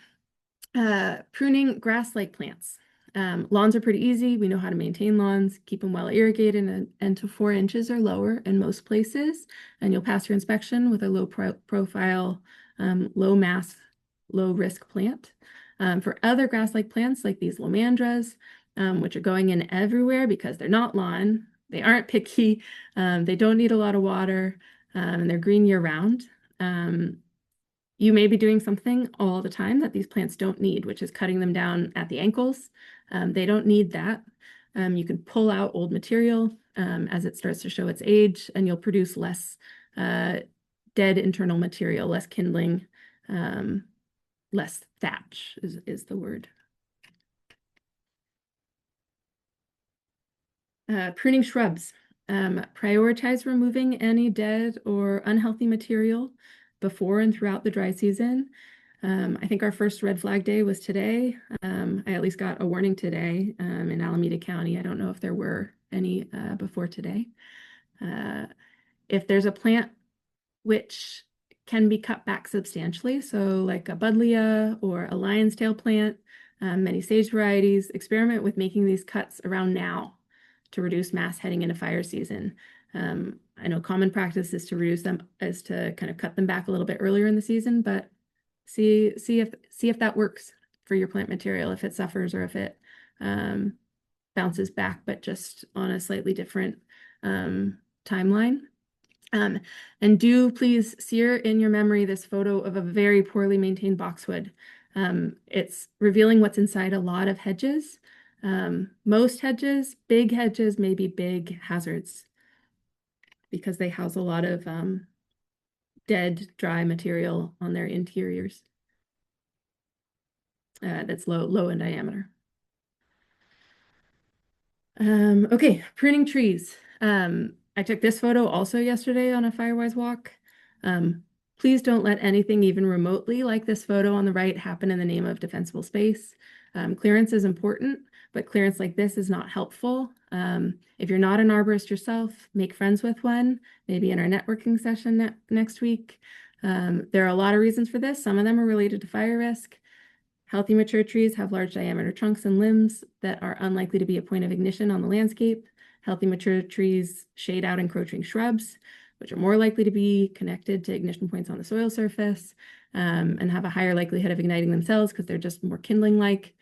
Pruning grass-like plants. Lawns are pretty easy. We know how to maintain lawns, keep them well irrigated and to 4 inches or lower in most places. And you'll pass your inspection with a low profile, low mass, low risk plant. For other grass-like plants like these lomandras, which are going in everywhere because they're not lawn, they aren't picky, they don't need a lot of water, and they're green year-round. You may be doing something all the time that these plants don't need, which is cutting them down at the ankles. They don't need that. You can pull out old material as it starts to show its age, and you'll produce less dead internal material, less kindling, less thatch is the word. Pruning shrubs. Prioritize removing any dead or unhealthy material before and throughout the dry season. I think our first red flag day was today. I at least got a warning today in Alameda County. I don't know if there were any before today. If there's a plant which can be cut back substantially, so like a buddleia or a lion's tail plant, many sage varieties, experiment with making these cuts around now to reduce mass heading into fire season. I know common practice is to kind of cut them back a little bit earlier in the season, but see if that works for your plant material, if it suffers or if it bounces back, but just on a slightly different timeline. And do please sear in your memory this photo of a very poorly maintained boxwood. It's revealing what's inside a lot of hedges. Most hedges, big hedges, may be big hazards because they house a lot of dead, dry material on their interiors that's low in diameter. Okay, pruning trees. I took this photo also yesterday on a Firewise walk. Please don't let anything even remotely like this photo on the right happen in the name of defensible space. Clearance is important, but clearance like this is not helpful. If you're not an arborist yourself, make friends with one, maybe in our networking session next week. There are a lot of reasons for this. Some of them are related to fire risk. Healthy mature trees have large diameter trunks and limbs that are unlikely to be a point of ignition on the landscape. Healthy mature trees shade out encroaching shrubs, which are more likely to be connected to ignition points on the soil surface and have a higher likelihood of igniting themselves because they're just more kindling-like.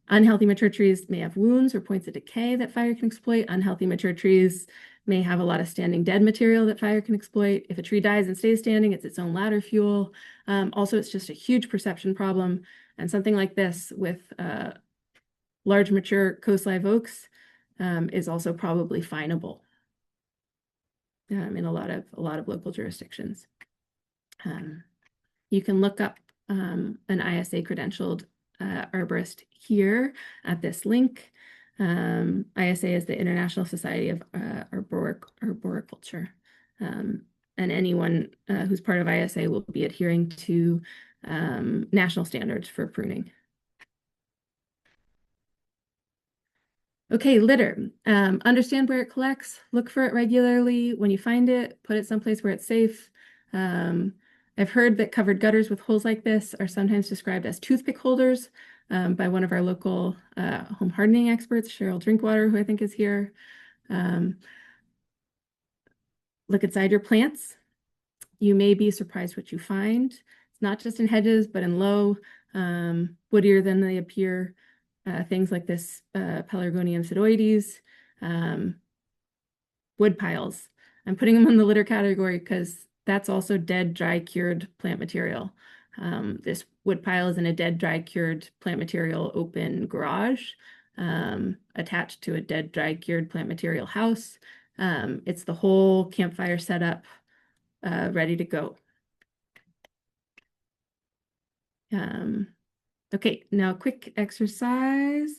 Unhealthy mature trees may have wounds or points of decay that fire can exploit. Unhealthy mature trees may have a lot of standing dead material that fire can exploit. If a tree dies and stays standing, it's its own ladder fuel. Also, it's just a huge perception problem. And something like this with large mature coast live oaks is also probably finable. in a lot of local jurisdictions. You can look up an ISA credentialed arborist here at this link. ISA is the International Society of Arboriculture. And anyone who's part of ISA will be adhering to national standards for pruning. Okay, litter. Understand where it collects, look for it regularly. When you find it, put it someplace where it's safe. I've heard that covered gutters with holes like this are sometimes described as toothpick holders by one of our local home hardening experts, Cheryl Drinkwater, who I think is here. Look inside your plants. You may be surprised what you find. It's not just in hedges, but in low, woodier than they appear. Things like this Pelargonium pseudoides, wood piles. I'm putting them in the litter category because that's also dead, dry, cured plant material. This wood pile is in a dead, dry, cured plant material open garage attached to a dead, dry, cured plant material house. It's the whole campfire setup ready to go. Okay, now quick exercise.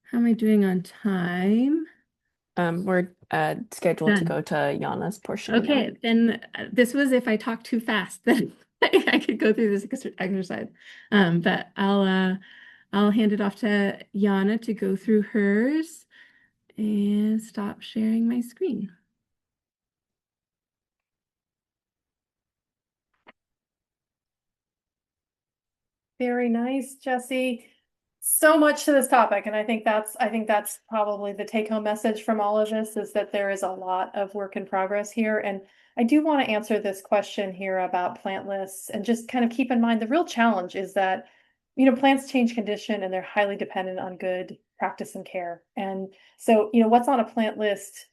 How am I doing on time? We're scheduled to Done. go to Yana's portion Okay, now. then this was if I talk too fast, then I could go through this exercise. But I'll hand it off to Yana to go through hers and stop sharing my screen. Very nice, Jessie. So much to this topic, and I think that's probably the take-home message from all of this, is that there is a lot of work in progress here. And I do want to answer this question here about plant lists, and just kind of keep in mind the real challenge is that, plants change condition and they're highly dependent on good practice and care. And so, what's on a plant list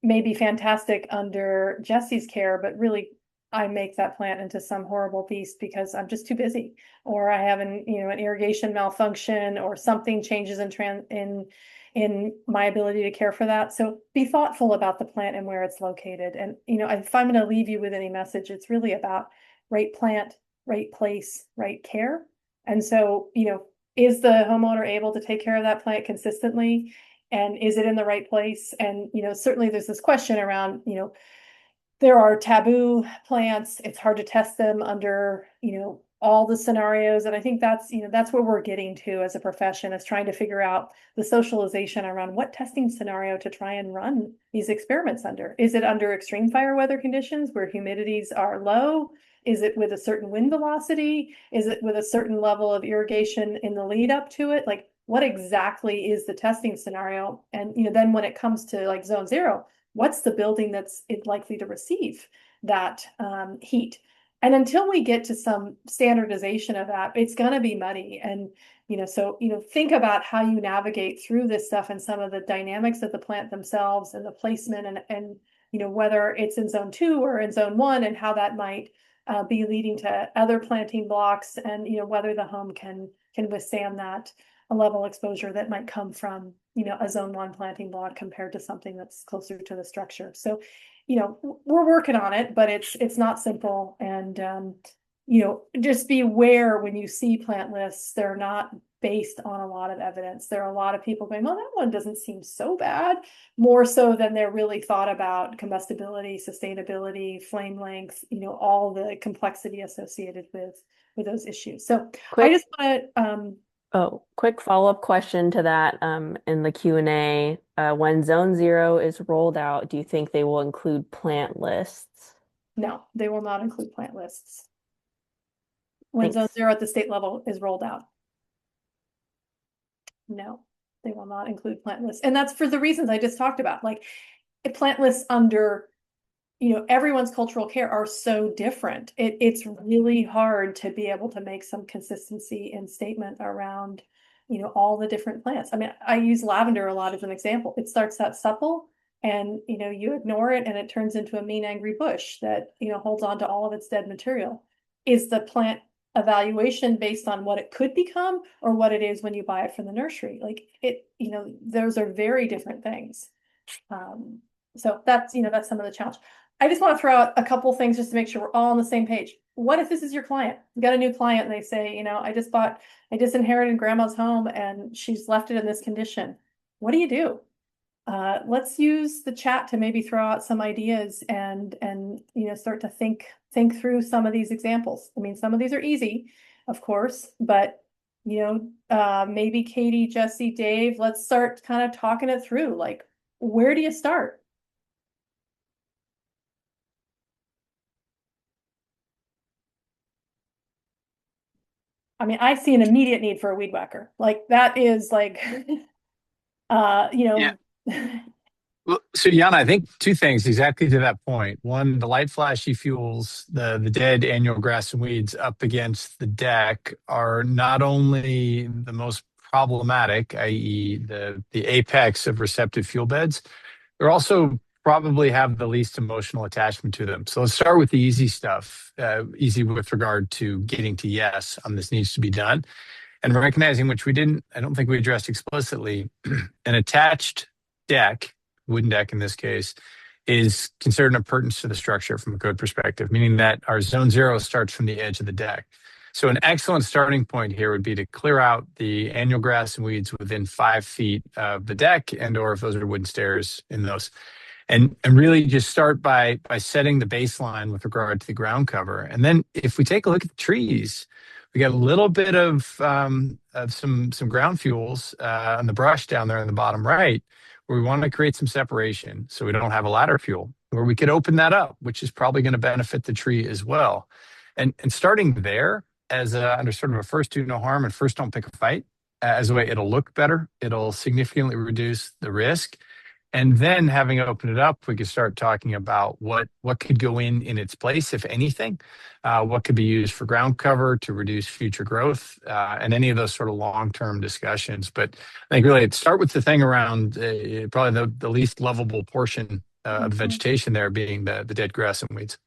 may be fantastic under Jessie's care, but really I make that plant into some horrible beast because I'm just too busy, or I have an irrigation malfunction, or something changes in my ability to care for that. So be thoughtful about the plant and where it's located. And if I'm going to leave you with any message, it's really about right plant, right place, right care. And so is the homeowner able to take care of that plant consistently? And is it in the right place? And certainly there's this question around there are taboo plants. It's hard to test them under, all the scenarios. And I think that's where we're getting to as a profession, is trying to figure out the socialization around what testing scenario to try and run these experiments under. Is it under extreme fire weather conditions where humidities are low? Is it with a certain wind velocity? Is it with a certain level of irrigation in the lead up to it? Like, what exactly is the testing scenario? And, then when it comes to like zone 0, what's the building that's likely to receive that heat? And until we get to some standardization of that, it's going to be muddy. And, so, think about how you navigate through this stuff and some of the dynamics of the plant themselves and the placement and whether it's in zone 2 or in zone 1, and how that might be leading to other planting blocks, and, whether the home can withstand that a level exposure that might come from, a zone 1 planting block compared to something that's closer to the structure. So, we're working on it, but it's not simple. And, just be aware when you see plant lists, they're not based on a lot of evidence. There are a lot of people going, well, that one doesn't seem so bad, more so than they're really thought about combustibility, sustainability, flame length, all the complexity associated with those issues. So I just want to, quick follow-up question to that in the Q&A. When Zone 0 is rolled out, do you think they will include plant lists? No, they will not include plant lists when Thanks. Zone 0 at the state level is rolled out. No, they will not include plant lists. And that's for the reasons I just talked about. Like, plant lists under everyone's cultural care are so different. It's really hard to be able to make some consistency in statement around, all the different plants. I mean, I use lavender a lot as an example. It starts out supple, and, you ignore it and it turns into a mean, angry bush that, holds on to all of its dead material. Is the plant evaluation based on what it could become, or what it is when you buy it from the nursery? Like, those are very different things. So that's some of the challenge. I just want to throw out a couple things just to make sure we're all on the same page. What if this is your client? You got a new client and they say, I just inherited grandma's home and she's left it in this condition. What do you do? Let's use the chat to maybe throw out some ideas and start to think through some of these examples. I mean, some of these are easy, of course, but maybe Katie, Jessie, Dave, let's start kind of talking it through. Like, where do you start? I mean, I see an immediate need for a weed whacker. Like that is like, Yeah. Well, so Yana, I think two things exactly to that point. One, the light flashy fuels, the dead annual grass and weeds up against the deck are not only the most problematic, i.e. the apex of receptive fuel beds, they're also probably have the least emotional attachment to them. So let's start with the easy stuff, easy with regard to getting to yes on this needs to be done. And recognizing, which I don't think we addressed explicitly, an attached deck, wooden deck in this case, is considered an appurtenance to the structure from a code perspective, meaning that our zone 0 starts from the edge of the deck. So an excellent starting point here would be to clear out the annual grass and weeds within 5 feet of the deck, and or if those are wooden stairs, in those. And really just start by setting the baseline with regard to the ground cover. And then if we take a look at the trees, we got a little bit of some ground fuels on the brush down there in the bottom right, where we want to create some separation so we don't have a ladder fuel, where we could open that up, which is probably going to benefit the tree as well. And starting there as under sort of a first do no harm and first don't pick a fight, as a way it'll look better, it'll significantly reduce the risk. And then having opened it up, we could start talking about what could go in its place, if anything, what could be used for ground cover to reduce future growth, and any of those sort of long-term discussions. But I think really start with the thing around probably the least lovable portion of the vegetation there being the dead grass and weeds.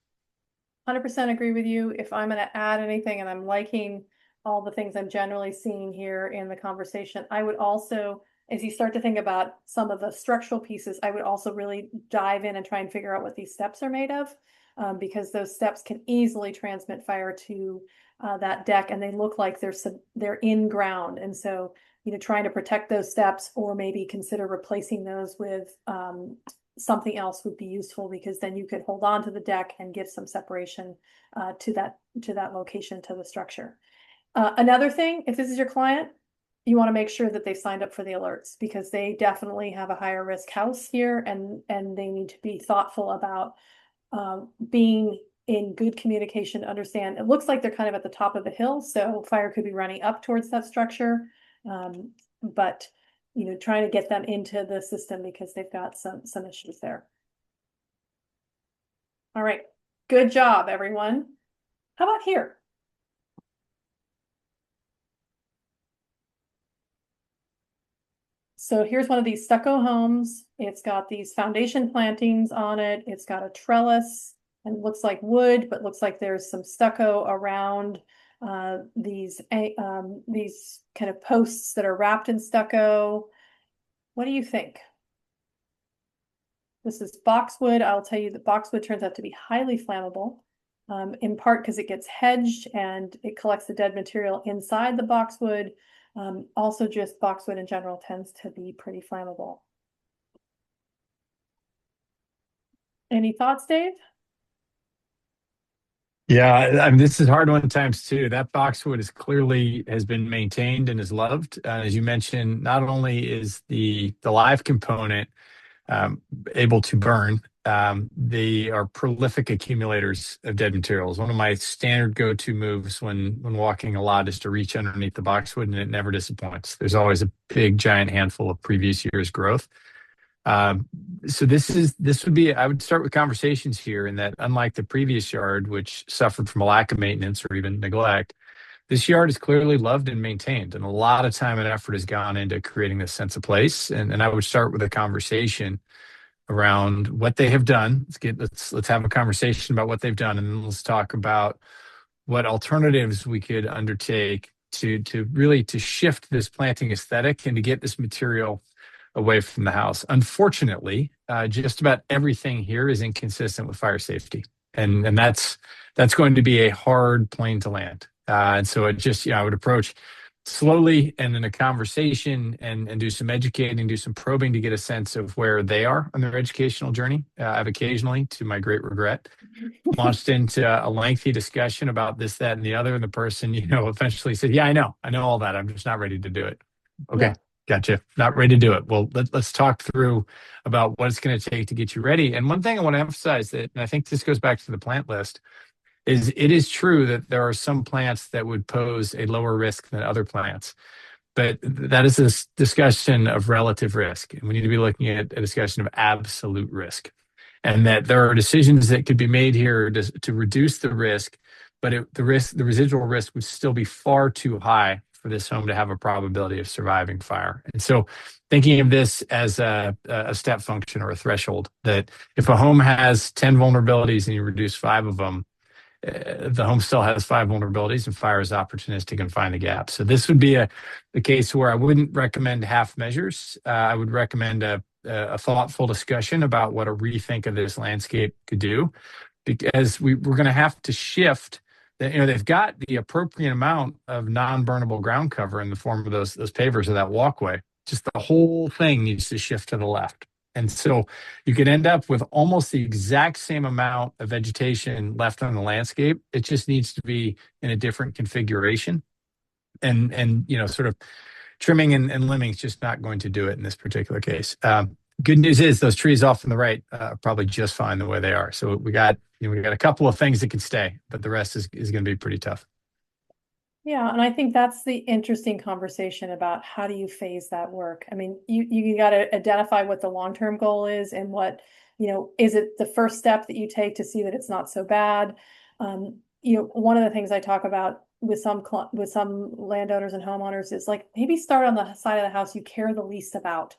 100% agree with you. If I'm going to add anything, and I'm liking all the things I'm generally seeing here in the conversation, I would also, as you start to think about some of the structural pieces, I would also really dive in and try and figure out what these steps are made of, because those steps can easily transmit fire to that deck, and they look like they're in ground. And so, trying to protect those steps, or maybe consider replacing those with something else would be useful, because then you could hold on to the deck and give some separation to that location, to the structure. Another thing, if this is your client, you want to make sure that they signed up for the alerts, because they definitely have a higher risk house here, and they need to be thoughtful about being in good communication to understand. It looks like they're kind of at the top of the hill, so fire could be running up towards that structure, but trying to get them into the system because they've got some issues there. All right, good job, everyone. How about here? So here's one of these stucco homes. It's got these foundation plantings on it. It's got a trellis and it looks like wood, but looks like there's some stucco around these kind of posts that are wrapped in stucco. What do you think? This is boxwood. I'll tell you that boxwood turns out to be highly flammable, in part because it gets hedged and it collects the dead material inside the boxwood. Also, just boxwood in general tends to be pretty flammable. Any thoughts, Dave? Yeah, I mean, this is hard one times two. That boxwood has been maintained and is loved. As you mentioned, not only is the live component able to burn, they are prolific accumulators of dead materials. One of my standard go-to moves when walking a lot is to reach underneath the boxwood, and it never disappoints. There's always a big, giant handful of previous year's growth. So I would start with conversations here in that, unlike the previous yard, which suffered from a lack of maintenance or even neglect, this yard is clearly loved and maintained, and a lot of time and effort has gone into creating this sense of place. And I would start with a conversation around what they have done. Let's have a conversation about what they've done, and then let's talk about what alternatives we could undertake to really shift this planting aesthetic and to get this material away from the house. Unfortunately, just about everything here is inconsistent with fire safety. And that's going to be a hard plane to land. And so it just, I would approach slowly and in a conversation and do some educating, do some probing to get a sense of where they are on their educational journey. I've occasionally, to my great regret, launched into a lengthy discussion about this, that, and the other. And the person, eventually said, yeah, I know all that. I'm just not ready to do it. Okay. Yeah. Gotcha. Not ready to do it. Well, let's talk through about what it's going to take to get you ready. And one thing I want to emphasize that, and I think this goes back to the plant list, is it is true that there are some plants that would pose a lower risk than other plants. But that is a discussion of relative risk. And we need to be looking at a discussion of absolute risk. And that there are decisions that could be made here to reduce the risk, but the residual risk would still be far too high for this home to have a probability of surviving fire. And so thinking of this as a step function or a threshold, that if a home has 10 vulnerabilities and you reduce 5 of them, the home still has 5 vulnerabilities and fire is opportunistic and find the gap. So this would be the case where I wouldn't recommend half measures. I would recommend a thoughtful discussion about what a rethink of this landscape could do, because we're going to have to shift. They've got the appropriate amount of non-burnable ground cover in the form of those pavers of that walkway. Just the whole thing needs to shift to the left. And so you could end up with almost the exact same amount of vegetation left on the landscape. It just needs to be in a different configuration. And sort of trimming and limbing is just not going to do it in this particular case. Good news is those trees off on the right are probably just fine the way they are. So we got a couple of things that can stay, but the rest is going to be pretty tough. Yeah, and I think that's the interesting conversation about how do you phase that work. I mean, you got to identify what the long-term goal is and what, is it the first step that you take to see that it's not so bad? One of the things I talk about with some landowners and homeowners is like, maybe start on the side of the house you care the least about.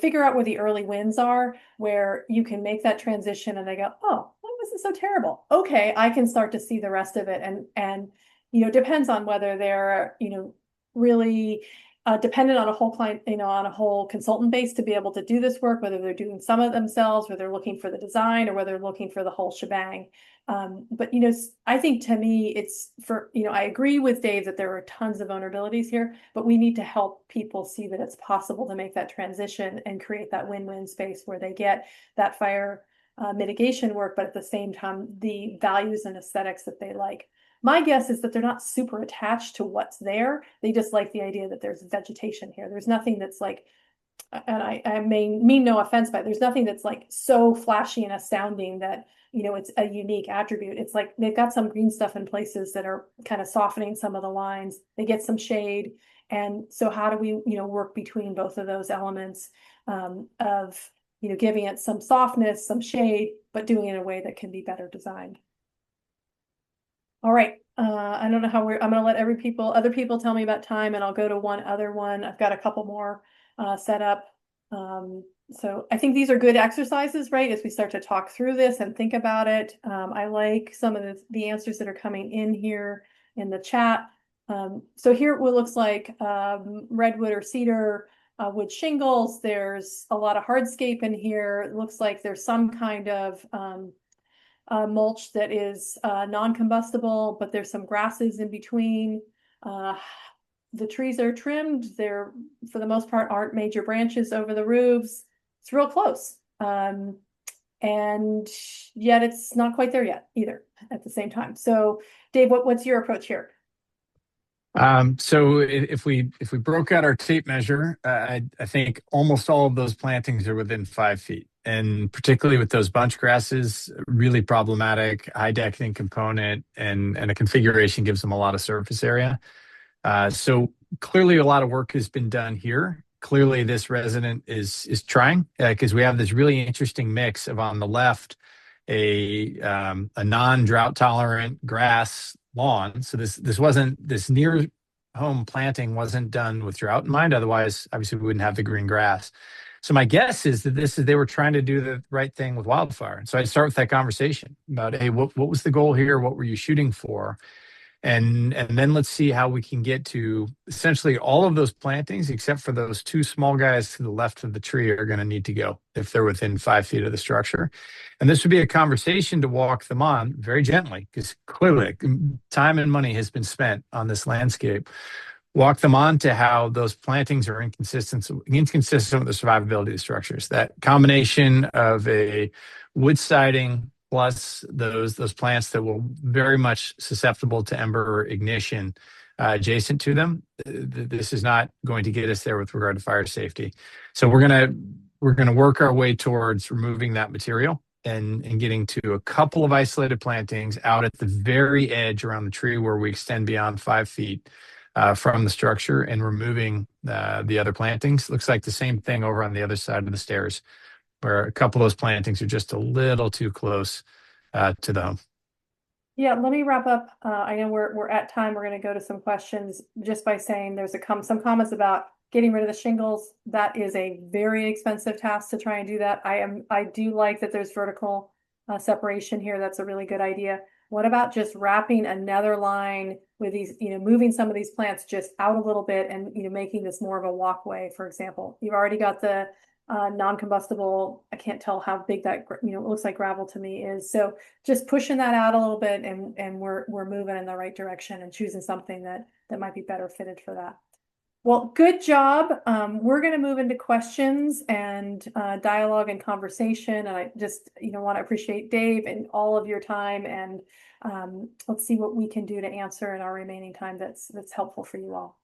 Figure out where the early wins are, where you can make that transition and they go, oh, that wasn't so terrible. Okay, I can start to see the rest of it. And depends on whether they're, really dependent on a whole client, on a whole consultant base to be able to do this work, whether they're doing some of themselves, whether they're looking for the design or whether they're looking for the whole shebang. But, I think to me, it's for, I agree with Dave that there are tons of vulnerabilities here, but we need to help people see that it's possible to make that transition and create that win-win space where they get that fire mitigation work, but at the same time, the values and aesthetics that they like. My guess is that they're not super attached to what's there. They just like the idea that there's vegetation here. There's nothing that's like, and I mean no offense, but there's nothing that's like so flashy and astounding that, it's a unique attribute. It's like they've got some green stuff in places that are kind of softening some of the lines. They get some shade. And so how do we, work between both of those elements of, giving it some softness, some shade, but doing it in a way that can be better designed. All right. I don't know how I'm going to let other people tell me about time, and I'll go to one other one. I've got a couple more set up. So I think these are good exercises, right? As we start to talk through this and think about it. I like some of the answers that are coming in here in the chat. So here it looks like redwood or cedar wood shingles. There's a lot of hardscape in here. It looks like there's some kind of mulch that is non-combustible, but there's some grasses in between. The trees are trimmed. They're, for the most part, aren't major branches over the roofs. It's real close. And yet it's not quite there yet either at the same time. So Dave, what's your approach here? So if we broke out our tape measure, I think almost all of those plantings are within 5 feet. And particularly with those bunch grasses, really problematic, high decking component, and a configuration gives them a lot of surface area. So clearly a lot of work has been done here. Clearly this resident is trying, because we have this really interesting mix of, on the left, a non-drought tolerant grass lawn. So this near home planting wasn't done with drought in mind. Otherwise, obviously we wouldn't have the green grass. So my guess is that they were trying to do the right thing with wildfire. And so I'd start with that conversation about, hey, what was the goal here? What were you shooting for? And then let's see how we can get to essentially all of those plantings, except for those two small guys to the left of the tree, are going to need to go if they're within 5 feet of the structure. And this would be a conversation to walk them on very gently, because clearly time and money has been spent on this landscape. Walk them on to how those plantings are inconsistent with the survivability of the structures. That combination of a wood siding plus those plants that will very much susceptible to ember ignition adjacent to them. This is not going to get us there with regard to fire safety. So we're gonna work our way towards removing that material and getting to a couple of isolated plantings out at the very edge around the tree where we extend beyond 5 feet from the structure, and removing the other plantings. Looks like the same thing over on the other side of the stairs, where a couple of those plantings are just a little too close to the home. Yeah, let me wrap up. I know we're at time. We're going to go to some questions just by saying there's some comments about getting rid of the shingles. That is a very expensive task to try and do that. I do like that there's vertical separation here. That's a really good idea. What about just wrapping another line with these, moving some of these plants just out a little bit and, making this more of a walkway, for example. You've already got the non-combustible. I can't tell how big that, it looks like gravel to me is. So just pushing that out a little bit, and we're moving in the right direction and choosing something that might be better fitted for that. Well, good job. We're going to move into questions and dialogue and conversation. And I just, want to appreciate Dave and all of your time. And let's see what we can do to answer in our remaining time that's helpful for you all.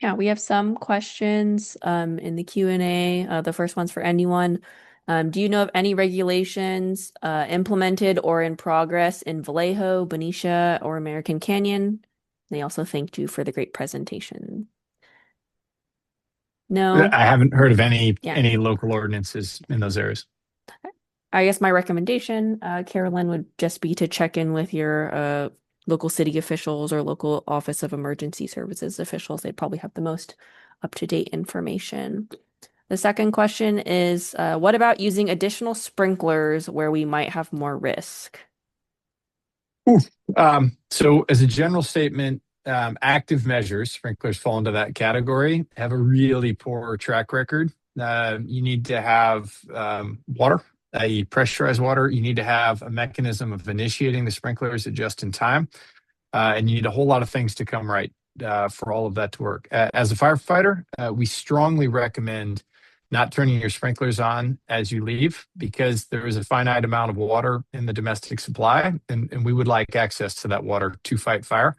Yeah, we have some questions in the Q&A. The first one's for anyone. Do you know of any regulations implemented or in progress in Vallejo, Benicia, or American Canyon? They also thanked you for the great presentation. No. I haven't heard of any local ordinances in those areas. Okay. I guess my recommendation, Carolyn, would just be to check in with your local city officials or local Office of Emergency Services officials. They'd probably have the most up-to-date information. The second question is, what about using additional sprinklers where we might have more risk? So as a general statement, active measures, sprinklers fall into that category, have a really poor track record. You need to have water, i.e. pressurized water. You need to have a mechanism of initiating the sprinklers at just in time. And you need a whole lot of things to come right for all of that to work. As a firefighter, we strongly recommend not turning your sprinklers on as you leave, because there is a finite amount of water in the domestic supply, and we would like access to that water to fight fire.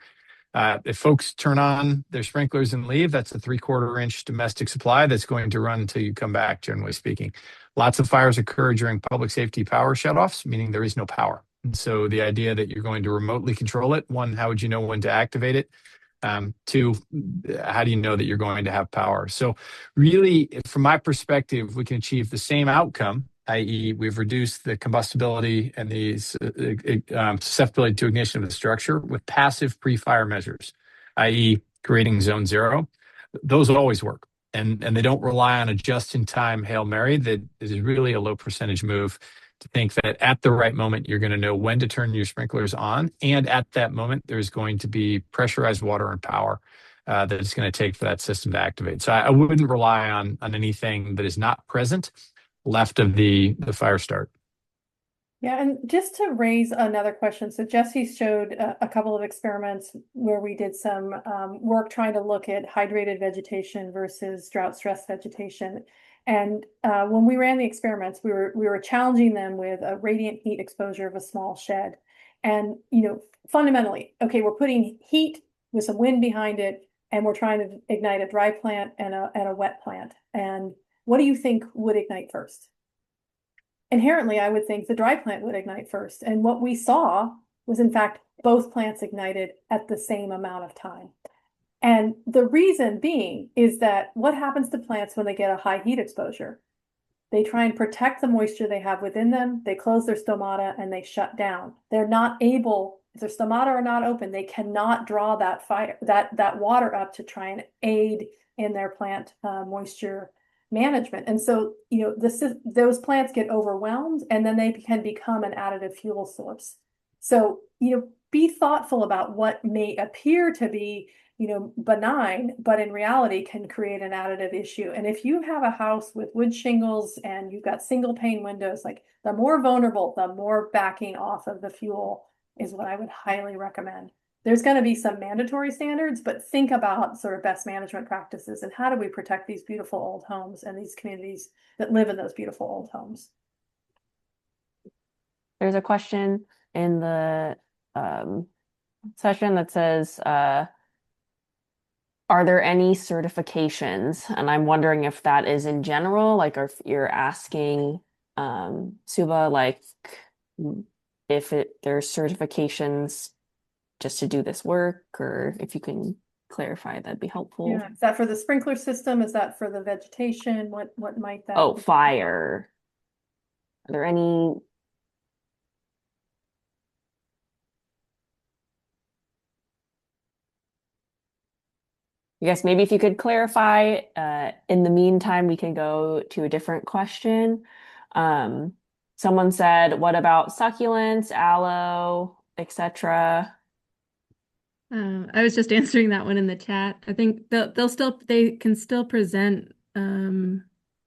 If folks turn on their sprinklers and leave, that's a 3/4 inch domestic supply that's going to run until you come back, generally speaking. Lots of fires occur during public safety power shutoffs, meaning there is no power. And so the idea that you're going to remotely control it, one, how would you know when to activate it? Two, how do you know that you're going to have power? So really, from my perspective, we can achieve the same outcome, i.e. we've reduced the combustibility and the susceptibility to ignition of the structure with passive pre-fire measures, i.e. creating zone zero. Those will always work. And they don't rely on a just-in-time Hail Mary. That is really a low percentage move to think that at the right moment, you're going to know when to turn your sprinklers on. And at that moment, there's going to be pressurized water and power that it's going to take for that system to activate. So I wouldn't rely on anything that is not present left of the fire start. Yeah, and just to raise another question, so Jessie showed a couple of experiments where we did some work trying to look at hydrated vegetation versus drought-stressed vegetation. And when we ran the experiments, we were challenging them with a radiant heat exposure of a small shed. And, fundamentally, okay, we're putting heat with some wind behind it, and we're trying to ignite a dry plant and a wet plant. And what do you think would ignite first? Inherently, I would think the dry plant would ignite first. And what we saw was, in fact, both plants ignited at the same amount of time. And the reason being is that what happens to plants when they get a high heat exposure? They try and protect the moisture they have within them. They close their stomata and they shut down. They're not able, if their stomata are not open, they cannot draw that water up to try and aid in their plant moisture management. And so, those plants get overwhelmed, and then they can become an additive fuel source. So, be thoughtful about what may appear to be, benign, but in reality can create an additive issue. And if you have a house with wood shingles and you've got single pane windows, like the more vulnerable, the more backing off of the fuel is what I would highly recommend. There's going to be some mandatory standards, but think about sort of best management practices and how do we protect these beautiful old homes and these communities that live in those beautiful old homes. There's a question in the session that says, are there any certifications? And I'm wondering if that is in general, like, or if you're asking Suba, like, if there's certifications just to do this work, or if you can clarify, that'd be helpful. Yeah, is that for the sprinkler system? Is that for the vegetation? What might that Oh, be? fire. Are there any? I guess maybe if you could clarify, in the meantime, we can go to a different question. Someone said, what about succulents, aloe, etc.? I was just answering that one in the chat. I think they can still present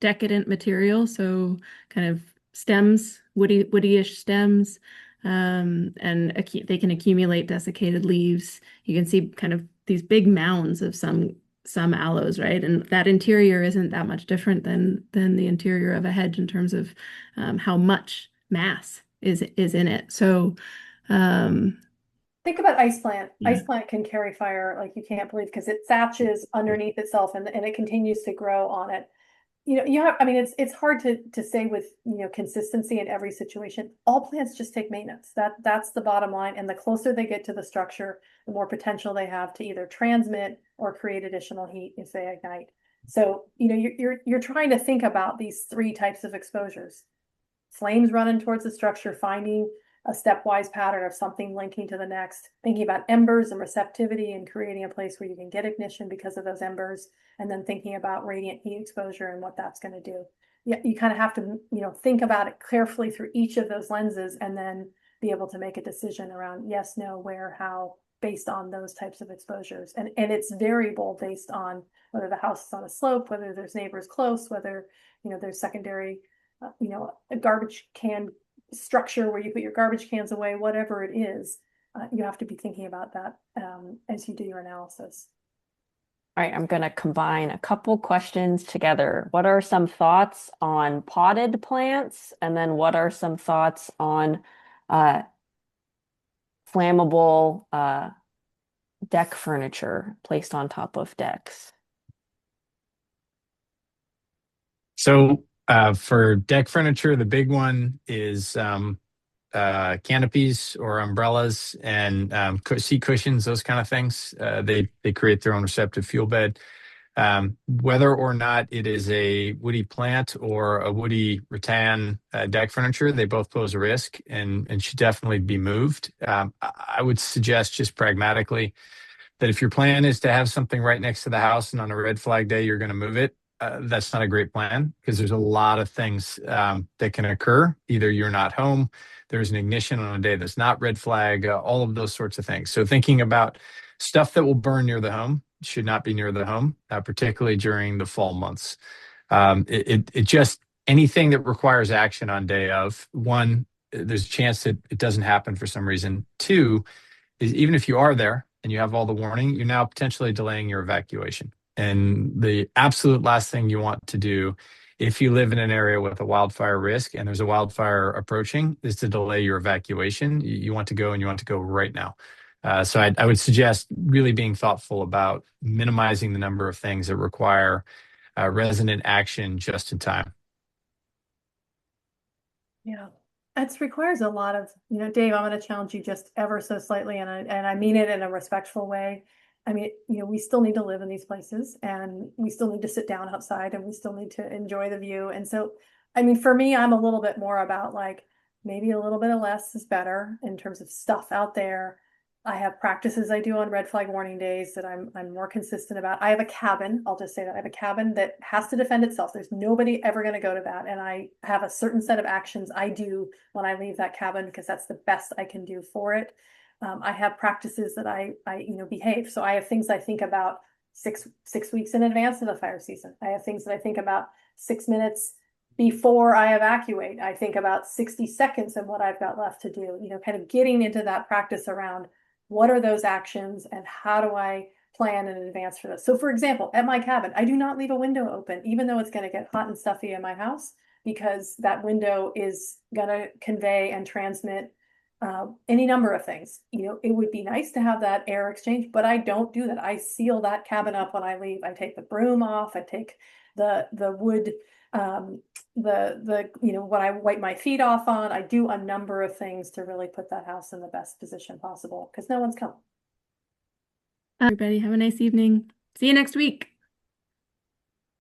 decadent material, so kind of stems, woody-ish stems, and they can accumulate desiccated leaves. You can see kind of these big mounds of some aloes, right? And that interior isn't that much different than the interior of a hedge in terms of how much mass is in it. So think about ice plant. Yeah. Ice plant can carry fire like you can't believe because it thatches underneath itself and it continues to grow on it. It's hard to say with, consistency in every situation. All plants just take maintenance. That's the bottom line. And the closer they get to the structure, the more potential they have to either transmit or create additional heat if they ignite. So, you're trying to think about these three types of exposures. Flames running towards the structure, finding a stepwise pattern of something linking to the next, thinking about embers and receptivity and creating a place where you can get ignition because of those embers, and then thinking about radiant heat exposure and what that's going to do. Yeah, you kind of have to, think about it carefully through each of those lenses and then be able to make a decision around yes, no, where, how, based on those types of exposures. And it's variable based on whether the house is on a slope, whether there's neighbors close, whether, there's secondary, a garbage can structure where you put your garbage cans away, whatever it is, you have to be thinking about that as you do your analysis. All right, I'm going to combine a couple questions together. What are some thoughts on potted plants? And then what are some thoughts on flammable deck furniture placed on top of decks? So for deck furniture, the big one is canopies or umbrellas and seat cushions, those kind of things. They create their own receptive fuel bed. Whether or not it is a woody plant or a woody rattan deck furniture, they both pose a risk and should definitely be moved. I would suggest just pragmatically that if your plan is to have something right next to the house and on a red flag day you're going to move it, that's not a great plan because there's a lot of things that can occur. Either you're not home, there's an ignition on a day that's not red flag, all of those sorts of things. So thinking about stuff that will burn near the home should not be near the home, particularly during the fall months. It just, anything that requires action on day of, one, there's a chance that it doesn't happen for some reason. Two, is even if you are there and you have all the warning, you're now potentially delaying your evacuation. And the absolute last thing you want to do if you live in an area with a wildfire risk and there's a wildfire approaching is to delay your evacuation. You want to go and you want to go right now. So I would suggest really being thoughtful about minimizing the number of things that require resident action just in time. Yeah, it requires a lot of, Dave, I'm going to challenge you just ever so slightly, and I mean it in a respectful way. I mean, we still need to live in these places and we still need to sit down outside and we still need to enjoy the view. And so, I mean, for me, I'm a little bit more about like maybe a little bit of less is better in terms of stuff out there. I have practices I do on red flag warning days that I'm more consistent about. I have a cabin. I'll just say that I have a cabin that has to defend itself. There's nobody ever going to go to that. And I have a certain set of actions I do when I leave that cabin because that's the best I can do for it. I have practices that I behave. So I have things I think about six weeks in advance of the fire season. I have things that I think about 6 minutes before I evacuate. I think about 60 seconds and what I've got left to do, kind of getting into that practice around what are those actions and how do I plan in advance for this. So for example, at my cabin, I do not leave a window open, even though it's going to get hot and stuffy in my house, because that window is going to convey and transmit any number of things. It would be nice to have that air exchange, but I don't do that. I seal that cabin up when I leave. I take the broom off. I take the wood, what I wipe my feet off on. I do a number of things to really put that house in the best position possible because no one's coming. Everybody have a nice evening. See you next week.